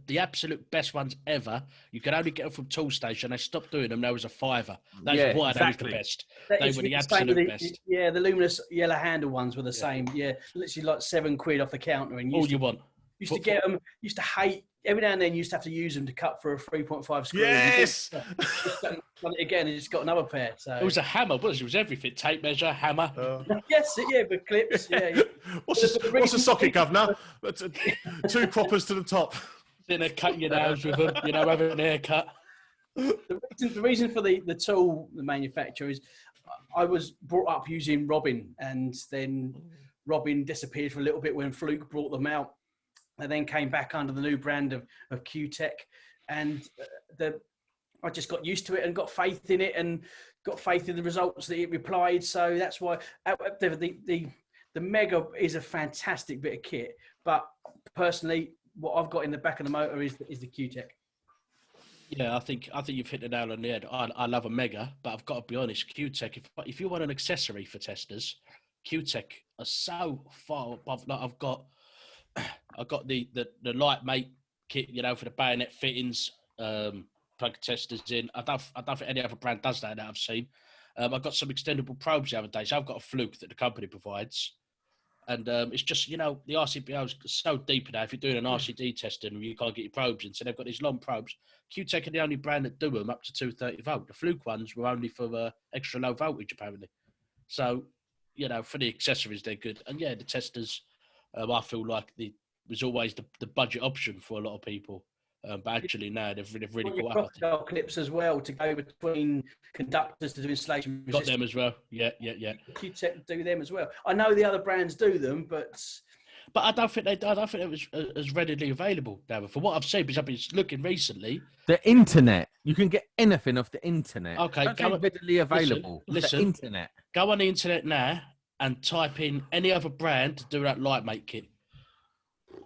the absolute best ones ever, you could only get them from Tool Station. They stopped doing them. There was a fiver. That's why they was the best. They were the absolute best. Yeah, the luminous yellow handle ones were the same. Yeah, literally like £7 off the counter. And All you want. Used to get them. Used to hate. Every now and then, you used to have to use them to cut for a 3.5 screw. Yes. Done it again, and just got another pair. So it was a hammer, wasn't it? It was everything: tape measure, hammer. yes, yeah, with clips. Yeah. What's a socket, governor? 2 croppers to the top. Sitting there cutting your nails with them, having an haircut. The reason for the tool, the manufacturer, is I was brought up using Robin, and then Robin disappeared for a little bit when Fluke brought them out. They then came back under the new brand of QTech, and I just got used to it and got faith in it and got faith in the results that it replied. So that's why the Mega is a fantastic bit of kit. But personally, what I've got in the back of the motor is the QTech. Yeah, I think you've hit the nail on the head. I love a Mega, but I've got to be honest, QTech. If you want an accessory for testers, QTech are so far above. Like I've got the Lightmate kit, for the bayonet fittings, plug testers in. I don't think any other brand does that I've seen. I've got some extendable probes the other day. So I've got a Fluke that the company provides. And it's just, the RCBO is so deep now. If you're doing an RCD testing, you can't get your probes in. So they've got these long probes. QTech are the only brand that do them up to 230 volt. The Fluke ones were only for extra low voltage, apparently. So, for the accessories, they're good. And yeah, the testers, I feel like was always the budget option for a lot of people. But actually now they've really got up. Crocodile clips as well to go between conductors to do installation. Got them as well. Yeah. QTech do them as well. I know the other brands do them, but I don't think it was as readily available, Darren. For what I've seen, because I've been looking recently. The internet. You can get anything off the internet. Okay, readily available. Listen, the internet. Go on the internet now and type in any other brand to do that Lightmate kit.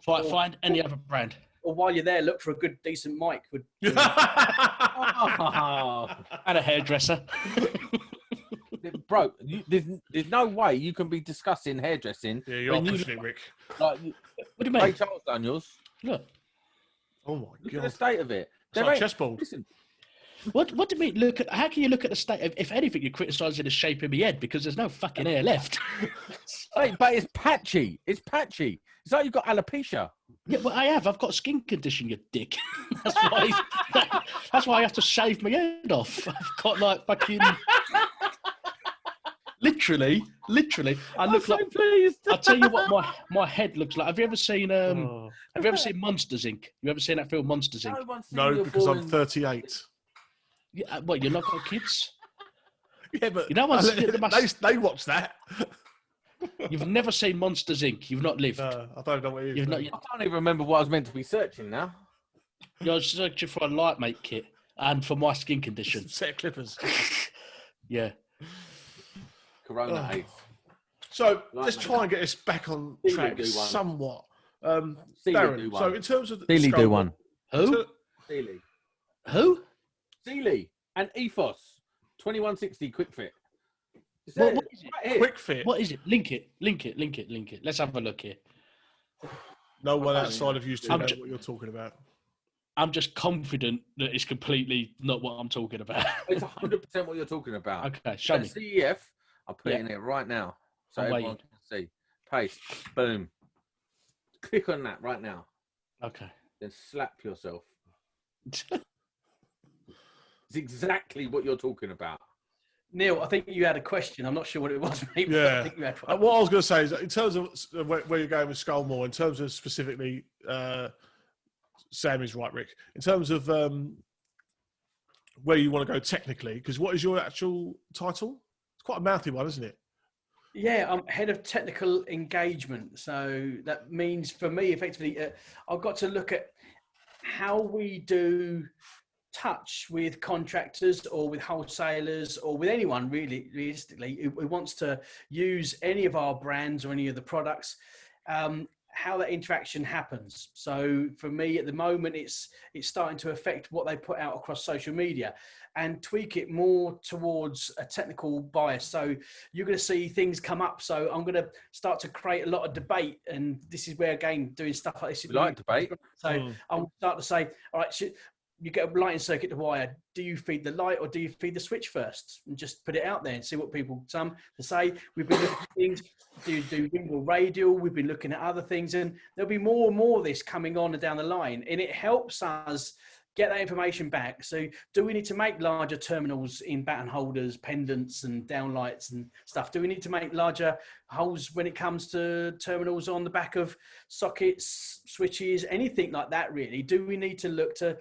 Find any other brand. Or while you're there, look for a good, decent mic. And a hairdresser. Bro, there's no way you can be discussing hairdressing. Yeah, you're pushing it, Rick. Like, what do you mean? Ray Charles done yours. Look. Oh my Look god. at the state of it. It's like chessboard. Listen. What do you mean? How can you look at the state? If anything, you're criticising the shape of my head because there's no fucking hair left. Hey, but it's patchy. It's patchy. It's like you've got alopecia. Yeah, well, I have. I've got a skin condition, you dick. That's why I have to shave my head off. I've got like fucking. Literally. I look like. Pleased. I'll tell you what my head looks like. Have you ever seen Monsters Inc? You ever seen that film Monsters Inc? No, because I'm 38. Yeah, what, you're not got kids? Yeah, but they watch that. You've never seen Monsters Inc. You've not lived. I don't know what it is. I can't even remember what I was meant to be searching now. You're searching for a Lightmate kit and for my skin condition. Set of clippers. Yeah. Corona AIDS. So let's try and get this back on track somewhat. Darren, so in terms of Sealy do one. Who? Sealy. Who? Sealy and Ethos 2160 Quick Fit. What is it? Right, Quick Fit. What is it? Link it. Let's have a look here. No one outside of you two knows what you're talking about. I'm just confident that it's completely not what I'm talking about. It's 100% what you're talking about. Okay, show me. CEF, I'll put it in here right now so everyone can see. Paste. Boom. Click on that right now. Okay. Then slap yourself. It's exactly what you're talking about. Neil, I think you had a question. I'm not sure what it was, mate. Yeah. I think you had one. What I was going to say is, in terms of where you're going with Scolmore, in terms of specifically, Sam is right, Rick. In terms of where you want to go technically, because what is your actual title? It's quite a mouthy one, isn't it? Yeah, I'm head of technical engagement. So that means for me, effectively, I've got to look at how we do touch with contractors or with wholesalers or with anyone really realistically who wants to use any of our brands or any of the products. how that interaction happens. So for me at the moment, it's starting to affect what they put out across social media and tweak it more towards a technical bias. So you're going to see things come up. So I'm going to start to create a lot of debate. And this is where, again, doing stuff like this. We like debate. So I'll start to say, all right, you get a lighting circuit to wire. Do you feed the light or do you feed the switch first? And just put it out there and see what people to say. We've been looking at things. Do you do ring radial? We've been looking at other things, and there'll be more and more of this coming on and down the line. And it helps us get that information back. So do we need to make larger terminals in baton holders, pendants and downlights and stuff? Do we need to make larger holes when it comes to terminals on the back of sockets, switches, anything like that really? Do we need to look to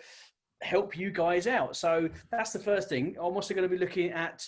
help you guys out? So that's the first thing. I'm also going to be looking at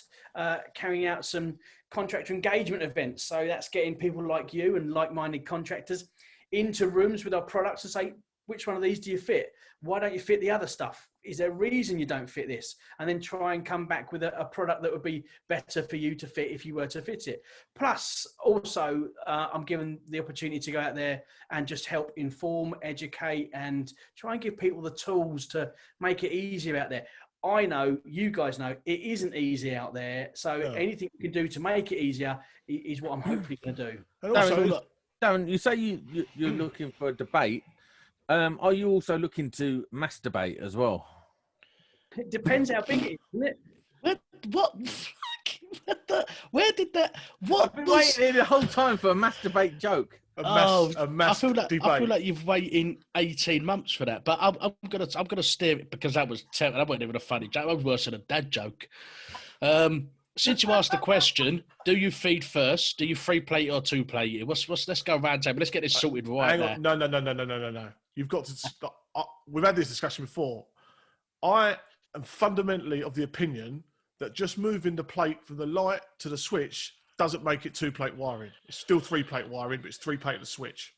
carrying out some contractor engagement events. So that's getting people like you and like-minded contractors into rooms with our products and say, which one of these do you fit? Why don't you fit the other stuff? Is there a reason you don't fit this? And then try and come back with a product that would be better for you to fit if you were to fit it. Plus, also, I'm given the opportunity to go out there and just help inform, educate, and try and give people the tools to make it easier out there. I know, you guys know, it isn't easy out there. So anything you can do to make it easier is what I'm hopefully going to do. And also, Darren, you say you're looking for a debate. Are you also looking to masturbate as well? It depends how big it is, isn't it? What? Where did that? What? I've been waiting here the whole time for a masturbate joke. a mass debate. I feel like you've waited 18 months for that. But I'm gonna steer it because that was terrible. That wasn't even a funny joke. That was worse than a dad joke. Since you asked the question, do you feed first? Do you 3-plate or 2-plate it? Let's go round table. Let's get this sorted right Hang on. No. You've got to stop. We've had this discussion before. I am fundamentally of the opinion that just moving the plate from the light to the switch doesn't make it 2-plate wiring. It's still 3-plate wiring, but it's 3-plate the switch.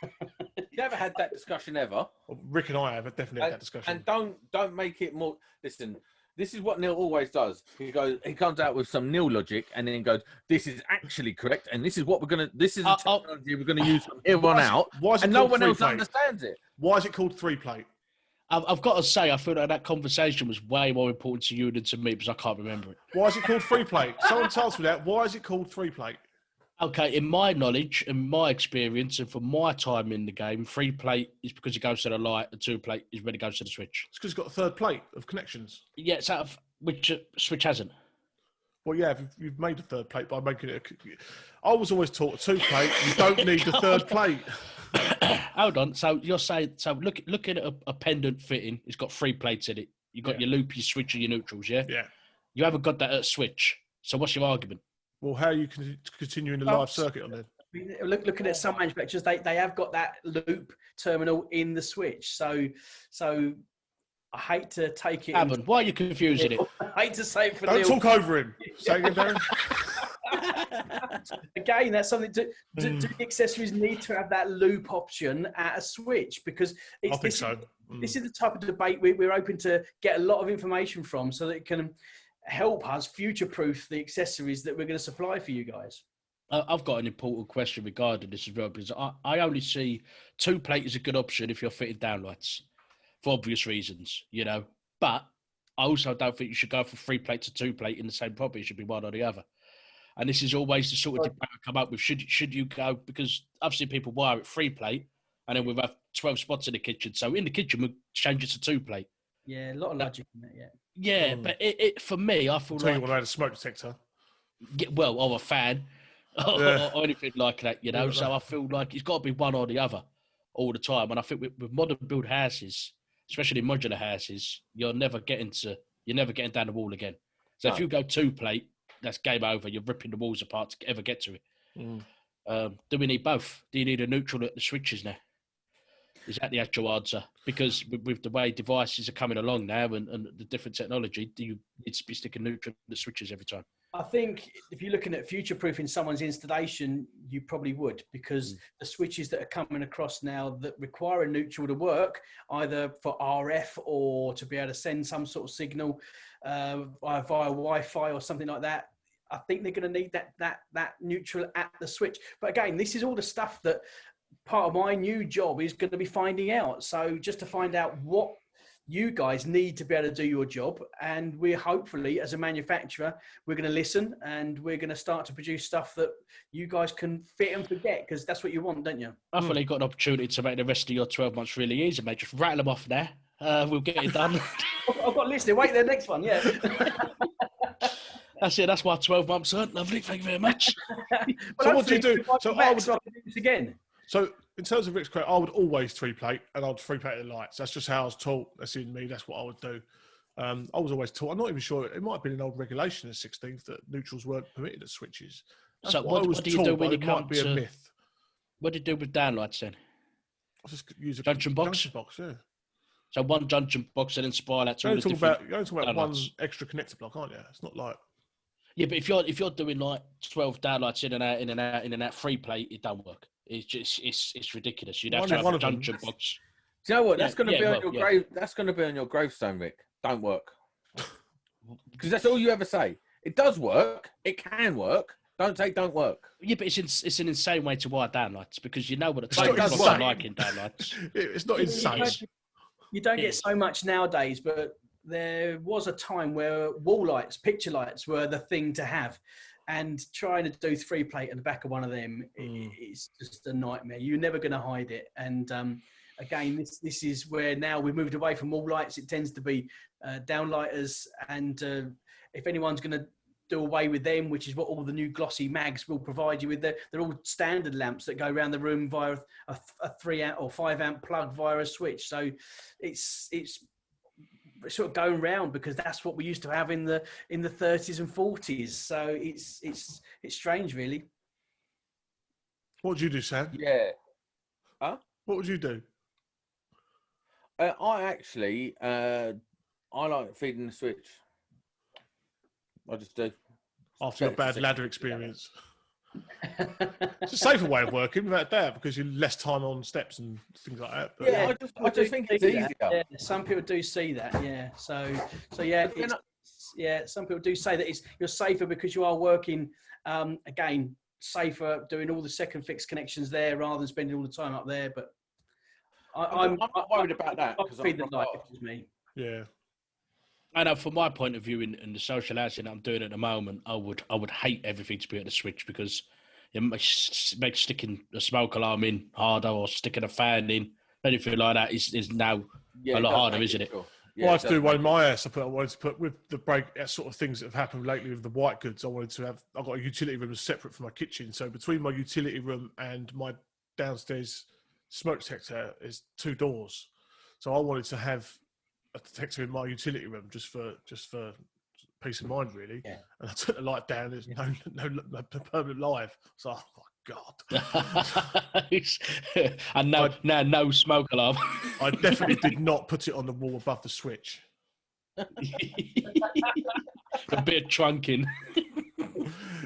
You never had that discussion ever. Well, Rick and I have definitely had that discussion. And don't make it more. Listen, this is what Neil always does. He comes out with some Neil logic and then goes, "This is actually correct, and this is what we're gonna. This is the technology we're gonna use from here on out." And no one else understands it. Why is it called 3-plate? I've got to say, I feel like that conversation was way more important to you than to me because I can't remember it. Why is it called 3-plate? Someone tells me that. Why is it called 3-plate? Okay, in my knowledge and my experience and from my time in the game, 3-plate is because it goes to the light, and 2-plate is when it goes to the switch. It's because it's got a third plate of connections. Yeah, it's out of which switch hasn't. Well, yeah, you've made a third plate by making it. I was always taught 2-plate. You don't need the third plate. Hold on. So you're saying, looking at a pendant fitting, it's got 3 plates in it. You've got your loop, your switch, and your neutrals, yeah? Yeah. You haven't got that at a switch. So what's your argument? Well, how are you continuing the live circuit on there? Looking at some manufacturers, they have got that loop terminal in the switch. So I hate to take it. Haven't. Why are you confusing it? I hate to say it for Don't Neil. talk over him. Say again, Darren. Again, that's something. Do the accessories need to have that loop option at a switch? Because I think so. This is the type of debate we're hoping to get a lot of information from, so that it can help us future-proof the accessories that we're going to supply for you guys. I've got an important question regarding this as well, because I only see 2-plate as a good option if you're fitting downlights, for obvious reasons, you know. But I also don't think you should go from 3-plate to 2-plate in the same property. It should be one or the other. And this is always the sort of debate I come up with. Should you go, because I've seen people wire it 3-plate, and then we've had 12 spots in the kitchen. So in the kitchen, we'll change it to 2-plate. Yeah, a lot of logic in that, yeah. Yeah, but it for me, I feel like... You want to add a smoke detector. Well, I'm a fan or anything like that, you know. So I feel like it's got to be one or the other all the time. And I think with modern build houses, especially modular houses, you're never getting down the wall again. So if you go 2-plate, that's game over. You're ripping the walls apart to ever get to it. Do we need both? Do you need a neutral at the switches now? Is that the actual answer? Because with the way devices are coming along now and the different technology, do you need to be sticking neutral at the switches every time? I think if you're looking at future-proofing someone's installation, you probably would, because the switches that are coming across now that require a neutral to work, either for RF or to be able to send some sort of signal via Wi-Fi or something like that, I think they're going to need that neutral at the switch. But again, this is all the stuff that part of my new job is going to be finding out. So just to find out what you guys need to be able to do your job, and we're hopefully, as a manufacturer, we're going to listen and we're going to start to produce stuff that you guys can fit and forget, because that's what you want, don't you? I feel you've got an opportunity to make the rest of your 12 months really easy, mate. Just rattle them off there. We'll get it done. I've got a list. Wait, the next one, yeah. That's it. That's my 12 months on. Lovely. Thank you very much. So what do you do? So I would do this again. So in terms of Rick's credit, I would always 3-plate, and I'd 3-plate the lights. That's just how I was taught. That's in me. That's what I would do. I was always taught. I'm not even sure. It might have been an old regulation in the 16th that neutrals weren't permitted at switches. That's so what do you do when you come to? A myth. What do you do with downlights then? I just use a junction box. Yeah. So one junction box and then spiral out to all the different. You're only talking about one extra connector block, aren't you? It's not like. Yeah, but if you're doing like 12 downlights in and out 3-plate, it don't work. It's just it's ridiculous. You'd have to have a junction box. Do you know what? That's going to be on your grave. That's going to be on your gravestone, Rick. Don't work. Because that's all you ever say. It does work. It can work. Don't say don't work. Yeah, but it's an insane way to wire downlights, because you know what a type of like in downlights. It's not insane. You don't get so much nowadays, but there was a time where wall lights, picture lights were the thing to have. And trying to do 3-plate at the back of one of them is just a nightmare. You're never going to hide it. And again, this is where now we've moved away from wall lights. It tends to be downlighters. And if anyone's going to do away with them, which is what all the new glossy mags will provide you with, they're all standard lamps that go around the room via a 3-amp or 5-amp plug via a switch. So it's sort of going round, because that's what we used to have in the 30s and 40s. So it's strange, really. What would you do, Sam? Yeah. Huh? What would you do? I actually I like feeding the switch. I just do. After your bad ladder experience. It's a safer way of working, without doubt, because you're less time on steps and things like that. But yeah, I just think it's easier. Yeah, some people do see that. Yeah, so yeah, some people do say that you're safer because you are working again safer, doing all the second fix connections there rather than spending all the time up there. But I'm not worried about that, because I'm the light, which is me. Yeah. I know, from my point of view, in the social housing I'm doing at the moment, I would hate everything to be at the switch, because it makes sticking a smoke alarm in harder, or sticking a fan in, anything like that is now a lot harder, isn't it? Sure. Yeah, well, I had to do one in my house. I wanted to put with the break sort of things that have happened lately with the white goods. I've got a utility room separate from my kitchen. So between my utility room and my downstairs smoke detector is 2 doors. So I wanted to have a detector in my utility room just for peace of mind, really. Yeah. And I took the light down. There's no permanent live. So, oh my God. And now no smoke alarm. I definitely did not put it on the wall above the switch. A bit of trunking.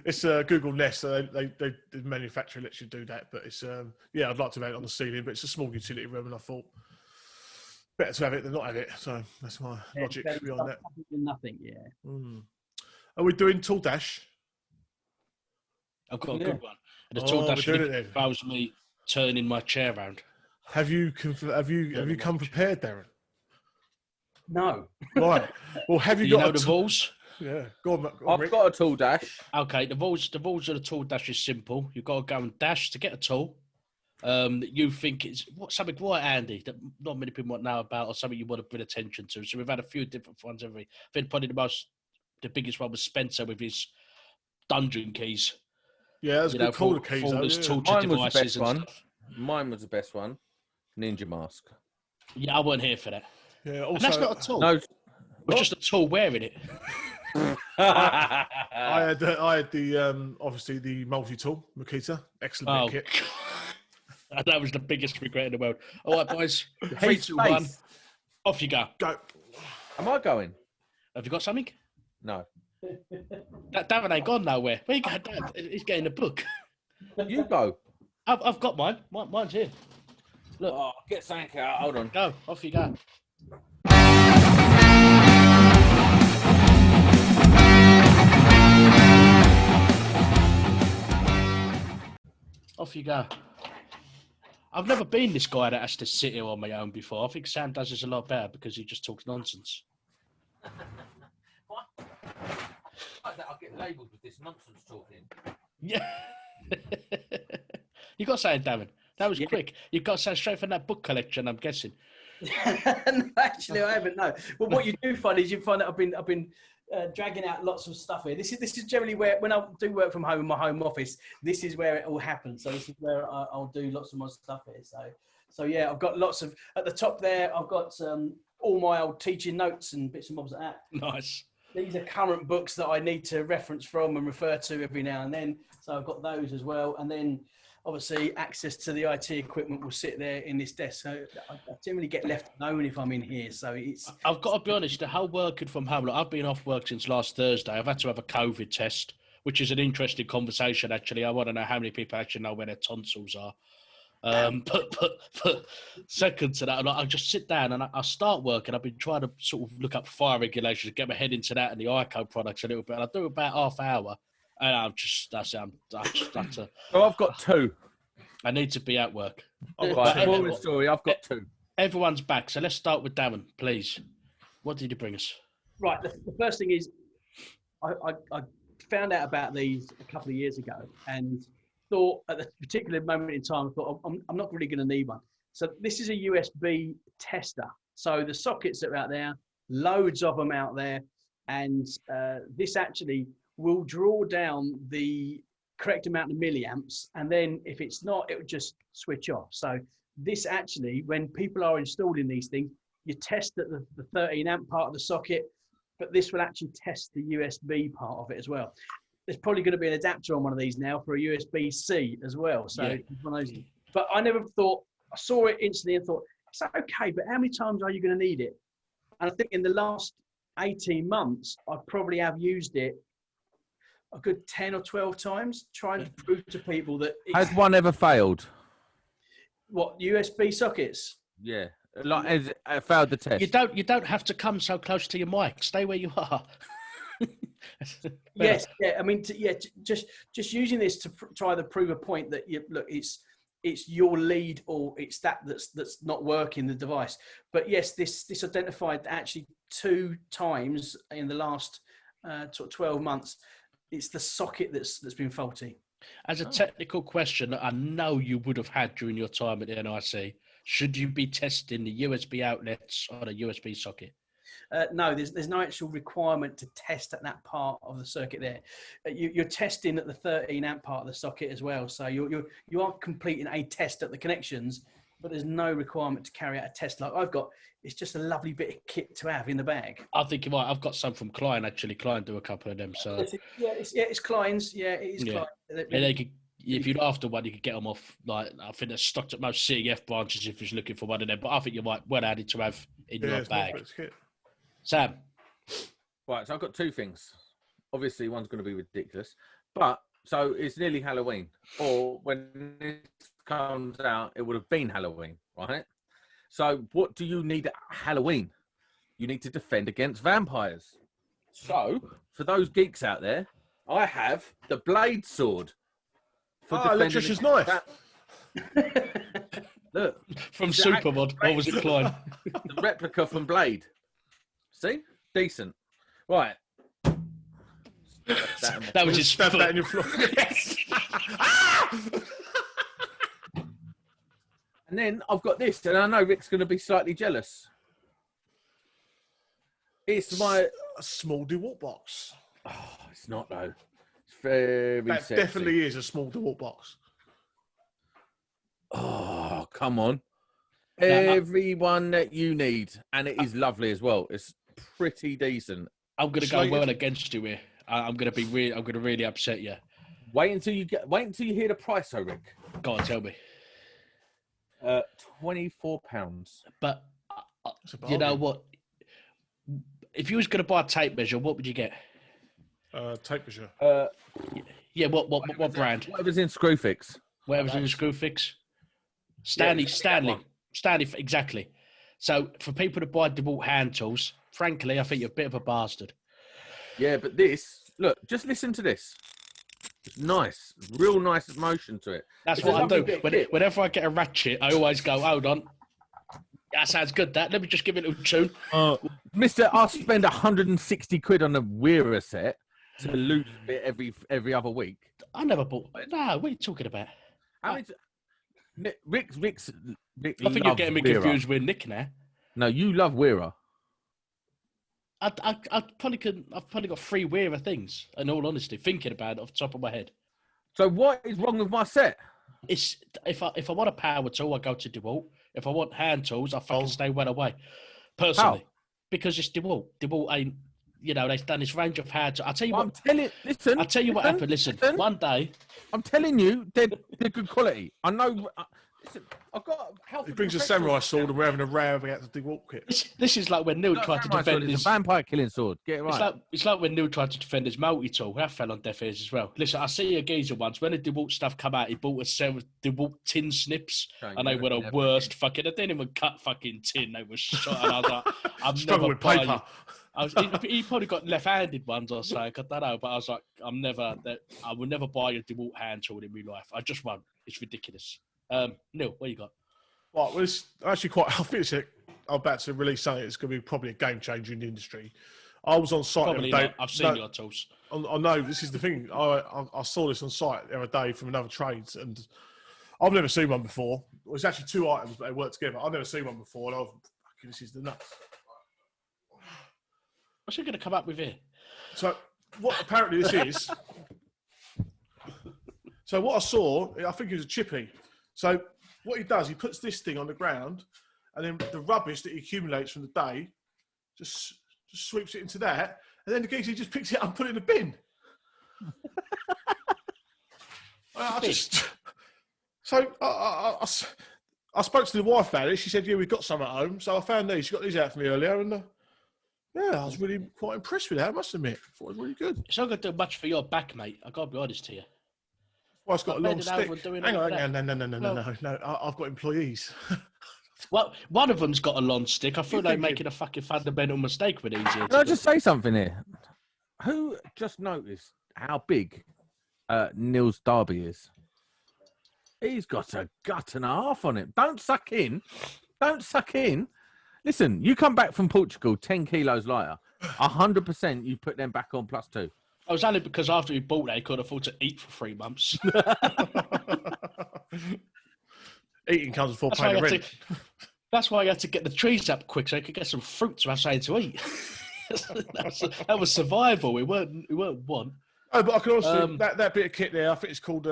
It's Google Nest. So the manufacturer lets you do that. But it's I'd like to have it on the ceiling, but it's a small utility room, and I thought better to have it than not have it. So that's my logic behind that. Nothing, yeah. Are we doing tool dash? I've got a good one. And the tool dash involves me turning my chair around. Have you come prepared, Darren? No. Right. Well, have you got the rules? Yeah. Go on, I've Rick. got a tool dash. Okay, the rules of the tool dash is simple. You've got to go and dash to get a tool that you think is something quite handy that not many people might know about, or something you want to bring attention to. So we've had a few different ones. I think probably the biggest one was Spencer with his dungeon keys. Yeah, that's good call. Keys, Mine was the best one. Mine was the best one. Ninja mask. Yeah, I weren't here for that. Yeah, also, and that's not a tool. No, it's just a tool wearing it. I had the obviously the multi-tool Makita, excellent kit. That was the biggest regret in the world. All right, boys. 3, 2, 1. Off you go. Go. Am I going? Have you got something? No. That Darren ain't gone nowhere. Where you going, Dad? He's getting a book. You go. I've got mine. Mine's here. Look. Oh, get something out. Hold on. Go. Off you go. Off you go. I've never been this guy that has to sit here on my own before. I think Sam does this a lot better because he just talks nonsense. What? Like that, I'll get labelled with this nonsense talking. Yeah. You got to say it, Darren. That was quick. You got to say straight from that book collection, I'm guessing. No, actually, I haven't. No. Well, what you do find is you find that I've been dragging out lots of stuff here. This is generally where, when I do work from home in my home office, this is where it all happens. So this is where I'll do lots of my stuff here. So yeah, I've got lots of, at the top there, I've got all my old teaching notes and bits and bobs like that. Nice. These are current books that I need to reference from and refer to every now and then. So I've got those as well. And then obviously access to the IT equipment will sit there in this desk. So I generally get left alone if I'm in here. So it's... I've got to be honest, the whole working from home, like I've been off work since last Thursday. I've had to have a COVID test, which is an interesting conversation, actually. I want to know how many people actually know where their tonsils are. But second to that, I just sit down and I start working. I've been trying to sort of look up fire regulations, get my head into that and the ICO products a little bit. And I do about half hour, and I'm just to. Oh, I've got two. I need to be at work. Right, story. I've got two. Everyone's back, so let's start with Darren, please. What did you bring us? Right. The first thing is, I found out about these a couple of years ago, and thought at the particular moment in time, I thought I'm not really going to need one. So this is a USB tester. So the sockets that are out there, loads of them out there, and this actually will draw down the correct amount of milliamps, and then if it's not, it will just switch off. So this actually, when people are installing these things, you test at the 13 amp part of the socket, but this will actually test the USB part of it as well. There's probably going to be an adapter on one of these now for a USB-C as well. So it's one of those. But I never thought, I saw it instantly and thought, it's okay, but how many times are you going to need it? And I think in the last 18 months, I probably have used it a good 10 or 12 times, trying to prove to people that... Has one ever failed? What, USB sockets? Yeah. Like, has it failed the test? You don't have to come so close to your mic. Stay where you are. Yes, yeah. I mean, just using this to try to prove a point that look, it's your lead or it's that's not working the device. But yes, this identified actually 2 times in the last 12 months. It's the socket that's been faulty. As a technical question that I know you would have had during your time at the NIC, should you be testing the USB outlets on a USB socket? No, there's no actual requirement to test at that part of the circuit there. You're testing at the 13 amp part of the socket as well. So you are completing a test at the connections, but there's no requirement to carry out a test like I've got. It's just a lovely bit of kit to have in the bag. I think you might. I've got some from Klein, actually. Klein do a couple of them. So it's Klein's. Yeah, it is Klein. And they could, if you're after one, you could get them off. Like I think they're stocked at most CEF branches if you're looking for one of them. But I think you might well added to have in your bag. Sam. Right, so I've got 2 things. Obviously, one's going to be ridiculous, but so it's nearly Halloween, or when this comes out, it would have been Halloween, right? So what do you need at Halloween? You need to defend against vampires. So for those geeks out there, I have the blade sword. For Electrician's knife. Look. From Supermod, what was it, Klein? The replica from Blade. See? Decent. Right. That was his stab foot. that in your floor. Yes. And then I've got this, and I know Rick's going to be slightly jealous. It's my... A small DeWalt box. Oh, it's not, though. It's very That sexy. definitely is a small DeWalt box. Oh, come on. Everyone that you need. And it is lovely as well. It's pretty decent. I'm going to go well against you here. I'm going to really upset you. Wait until you hear the price, though, Rick. Go on, tell me. £24. But you know what? If you was going to buy a tape measure, what would you get? Tape measure. Yeah, what brand? Whatever's in Screwfix. Whatever's in Screwfix. Stanley, exactly. So for people to buy DeWalt hand tools, frankly, I think you're a bit of a bastard. Yeah, but this, look, just listen to this. nice, real nice motion to it. That's It's what I a lovely do. bit of kit. Whenever I get a ratchet, I always go, hold on. That sounds good, that. Let me just give it a little tune. Mister, I'll spend 160 quid on a Wearer set to lose it every other week. I never bought. No, what are you talking about? How many? Rick I think you're loves getting me Wearer. confused with Nick now. No, you love Wearer. I've probably got 3 Wearer things, in all honesty, thinking about it off the top of my head. So what is wrong with my set? It's if I want a power tool, I go to DeWalt. If I want hand tools, I fucking stay well away. Personally. How? Because it's DeWalt. DeWalt ain't, they've done this range of hand tools. I'll tell you what. I'll tell you what happened. Listen, one day. I'm telling you, they're good quality. I know. Listen, I've got He brings a samurai sword and we're having a row about the DeWalt kit. This is like when Neil tried to defend his... It's a vampire killing sword. Get it right. It's like when Neil tried to defend his multi-tool. That fell on deaf ears as well. Listen, I see a geezer once. When the DeWalt stuff come out, he bought a set of DeWalt tin snips. And they were the worst fucking... They didn't even cut fucking tin. They were shot. And I was like, I'm Struggle never with paper. He probably got left-handed ones or something. I don't know. But I was like, I will never buy a DeWalt hand tool in my life. I just won't. It's ridiculous. Neil, what you got? Right, well, it's actually quite. I think I'm about to release something that's going to be probably a game changer in the industry. I was on site Probably the other day. not. I've seen your tools. I know this is the thing. I saw this on site the other day from another trades, and I've never seen one before. It was actually 2 items, but they work together. I've never seen one before, and I was fucking. This is the nuts. What's he going to come up with here? So, what apparently this is. So, what I saw, I think it was a chippy. So, what he does, he puts this thing on the ground, and then the rubbish that he accumulates from the day just sweeps it into that, and then the geezer just picks it up and put it in the bin. I spoke to the wife about it. She said, "Yeah, we've got some at home." So I found these. She got these out for me earlier, and yeah, I was really quite impressed with that. I must admit, I thought it was really good. It's not going to do much for your back, mate. I got to be honest to you. Well, it's got a long stick. Hang on, no. I've got employees. Well, one of them's got a long stick. I thought they were making a fucking fundamental mistake with these. Can I just say something here? Who just noticed how big Neil's Derby is? He's got a gut and a half on it. Don't suck in. Listen, you come back from Portugal 10 kilos lighter. 100% you put them back on +2. I was only because after we bought that, he couldn't afford to eat for 3 months. Eating comes before paying the rent. That's why you had to get the trees up quick so he could get some fruit to have something to eat. That was survival. It weren't one. Oh, but I can also that bit of kit there. I think it's called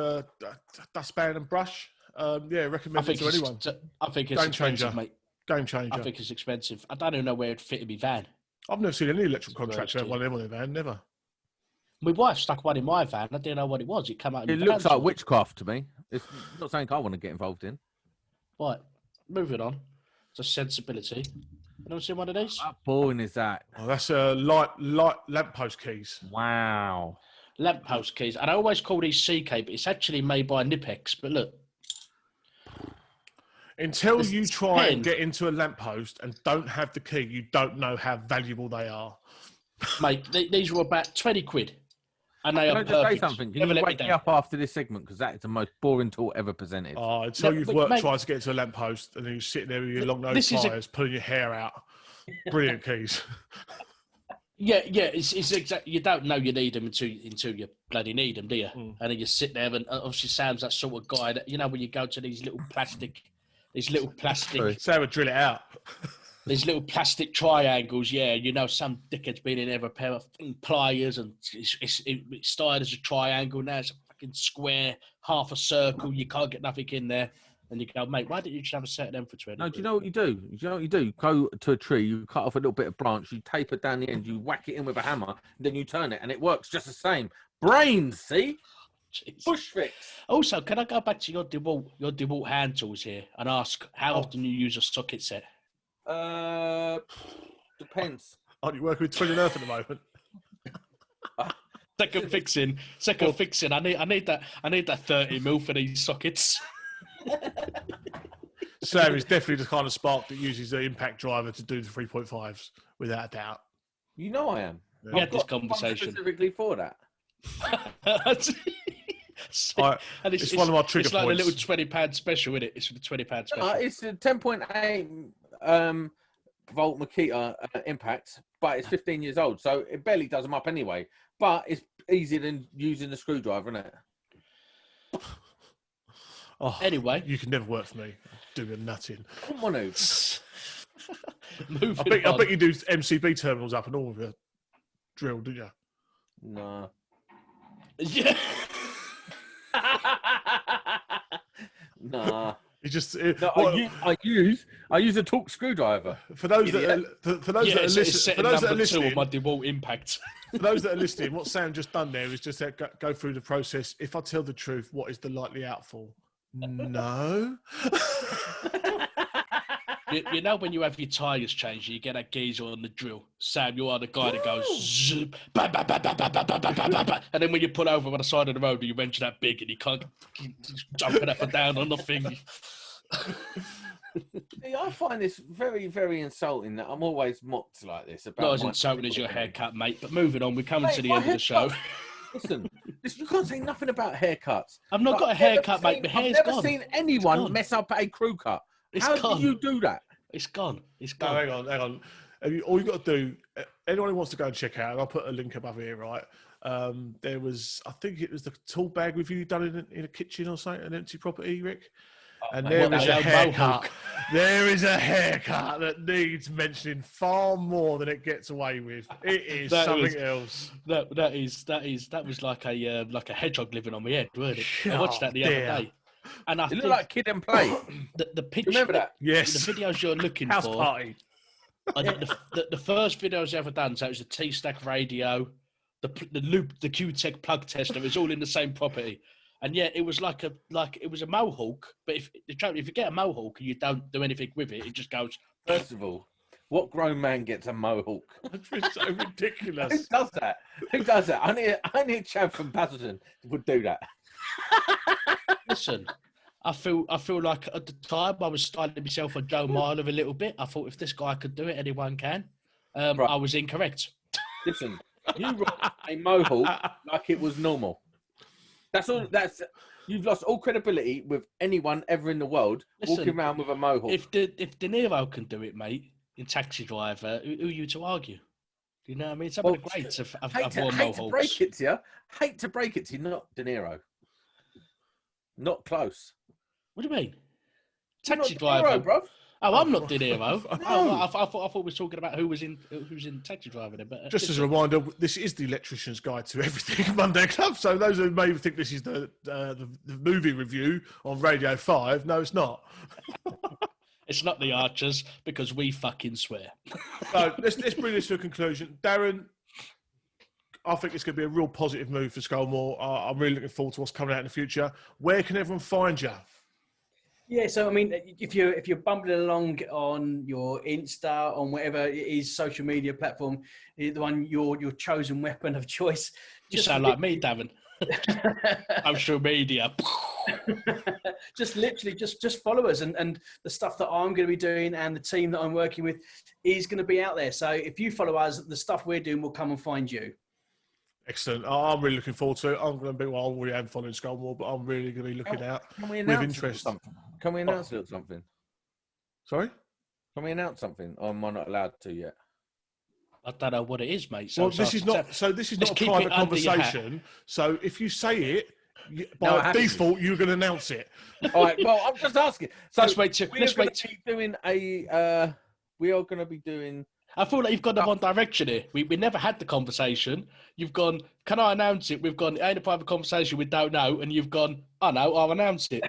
dustpan and brush. Yeah, recommend it to anyone. I think it's expensive, mate. Game changer. I think it's expensive. I don't even know where it'd fit in my van. I've never seen any electrical contractor have one of them on their van. Never. My wife stuck one in my van. I didn't know what it was. It came out. It looks like witchcraft to me. It's not something I want to get involved in. Right, moving on. It's a sensibility. You ever seen one of these? How boring is that? Oh, that's light lamppost keys. Wow. Lamppost keys. And I always call these CK, but it's actually made by Nipex. But look. Until you try and get into a lamppost and don't have the key, you don't know how valuable they are. Mate, these were about 20 quid. And they Can are I just perfect. say something? Can you wake me up after this segment? Because that is the most boring tool ever presented. Oh, until you've tried to get to a lamppost and then you're sitting there with your long nose pliers, pulling your hair out. Brilliant keys. Yeah, it's exactly. You don't know you need them until you bloody need them, do you? And then you sit there, and obviously Sam's that sort of guy that when you go to these little plastic. Sam would drill it out. These little plastic triangles, some dickhead's been in there with a pair of pliers and it started as a triangle, now it's a fucking square, half a circle, you can't get nothing in there. And you go, mate, why didn't you just have a set of them for 20? No, do you know what you do? You go to a tree, you cut off a little bit of branch, you tape it down the end, you whack it in with a hammer, then you turn it, and it works just the same. Brains, see? Jesus. Push fix. Also, can I go back to your DeWalt hand tools here and ask how often you use a socket set? Depends. Aren't you working with Twin and Earth at the moment? Second fixing. I need that 30 mil for these sockets. Sam is definitely the kind of spark that uses the impact driver to do the 3.5s, without a doubt. You know I am. We had this conversation specifically for that. And it's one of my trigger It's like points. a little £20 special, isn't it? It's for the £20 special. It's a 10.8 volt Makita impact, but it's 15 years old, so it barely does them up anyway. But it's easier than using a screwdriver, isn't it? Oh, Anyway, you can never work for me doing nothing. Come on, I bet you do MCB terminals up and all with a drill, didn't you? No. Yeah. Nah. You just No, I use a Torx screwdriver. for those that are listening, my DeWalt Impact. for those that are listening, what Sam just done there is just go through the process. If I tell the truth, what is the likely outfall? No. You know when you have your tyres changed, you get that geezer on the drill. Sam, you are the guy that goes zoop, bah, bah, bah, bah, bah, bah, bah, bah, bah, bah. And then when you pull over on the side of the road, you mention that big and you can't jump it up and down on the thing. See, I find this very, very insulting that I'm always mocked like this. About Not as insulting as your haircut, mate. But moving on, we're coming to the end of the show. Listen, you can't say nothing about haircuts. I've not got a haircut, mate. My hair's I've gone. never seen anyone mess up a crew cut. How do you do that? It's gone. It's No, gone. hang on. All you've got to do, anyone who wants to go and check out, and I'll put a link above here, right? There was, I think it was the tool bag review done in a kitchen or something, an empty property, Rick. And there is a haircut. There is a haircut that needs mentioning far more than it gets away with. It is something else. That was like a hedgehog living on my head, wasn't it? I watched that the other day. And I It looked like Kid and Play. The picture, remember that? Yes. The videos you're looking House for. party. The first videos I ever done, so it was the T-Stack radio, the QTech plug tester. It was all in the same property. And yeah, it was like it was a mohawk. But if you get a mohawk and you don't do anything with it, it just goes. First of all, what grown man gets a mohawk? It's so ridiculous. Who does that? Who does that? I need Chad from Basildon would do that. Listen, I feel like at the time I was styling myself on Joe Marler a little bit. I thought if this guy could do it, anyone can. Right. I was incorrect. Listen, you rock a mohawk like it was normal. That's all. You've lost all credibility with anyone ever in the world walking around with a mohawk. If De Niro can do it, mate, in Taxi Driver, who are you to argue? You know what I mean? Some of the greats have worn mohawks. Hate to break it to you, not De Niro. Not close. What do you mean? You're Taxi not Driver, De Niro, bruv. Oh, I'm not De Niro. No. I thought we were talking about who's in Taxi Driver then. But Just as a reminder, this is the Electrician's Guide to Everything Monday Club. So those who may think this is the movie review on Radio 5, no, it's not. It's not the Archers because we fucking swear. So let's bring this to a conclusion. Darren, I think it's going to be a real positive move for Scolmore. I'm really looking forward to what's coming out in the future. Where can everyone find you? Yeah, so I mean, if you're bumbling along on your Insta, on whatever it is social media platform, the one your chosen weapon of choice. You sound like me, Darren. Social media. Just literally follow us, and the stuff that I'm going to be doing and the team that I'm working with is going to be out there. So if you follow us, the stuff we're doing will come and find you. Excellent. I'm really looking forward to it. I'm going to be, well, I already am following Scolmore, but I'm really going to be looking out with interest. Can we announce a little something? Sorry? Can we announce something? Or am I not allowed to yet? I don't know what it is, mate. This is not a private conversation. So if you say it, by default, you're going to announce it. All right. Well, I'm just asking. So we are going to be doing. I feel like you've gone the wrong direction here. We never had the conversation. You've gone, can I announce it? We've gone, it ain't a private conversation, we don't know. And you've gone, I know, I'll announce it.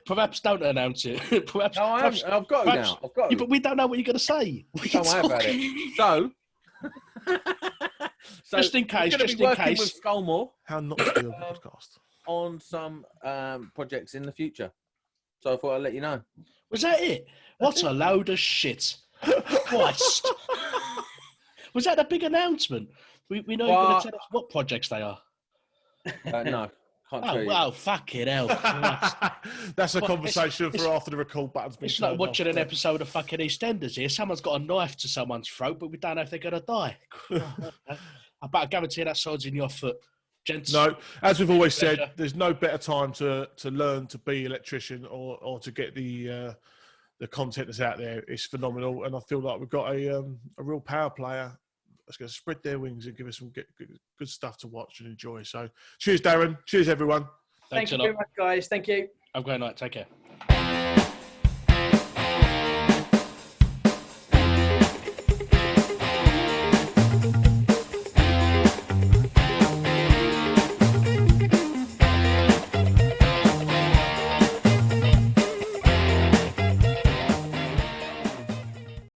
Perhaps don't announce it. Perhaps, no, I've got it now. I've got it. Yeah, but we don't know what you're going to say. Don't worry about it. So just in case, with Scolmore. How not to do a podcast. On some projects in the future. So I thought I'd let you know. Was that it? What a load of shit. Christ. Was that a big announcement? We know you're going to tell us what projects they are. No, can't tell you. Wow, fucking hell. That's a conversation for after the record button's been It's like watching an off. episode of fucking EastEnders here. Someone's got a knife to someone's throat, but we don't know if they're going to die. I guarantee that sword's in your foot. Gents. No, as we've always Pleasure. said, there's no better time to learn to be electrician or to get the content that's out there. It's phenomenal, and I feel like we've got a real power player that's going to spread their wings and give us some good stuff to watch and enjoy. So, cheers, Darren. Cheers, everyone. Thanks Thank you very much, guys. Thank you. Have a great night. Take care.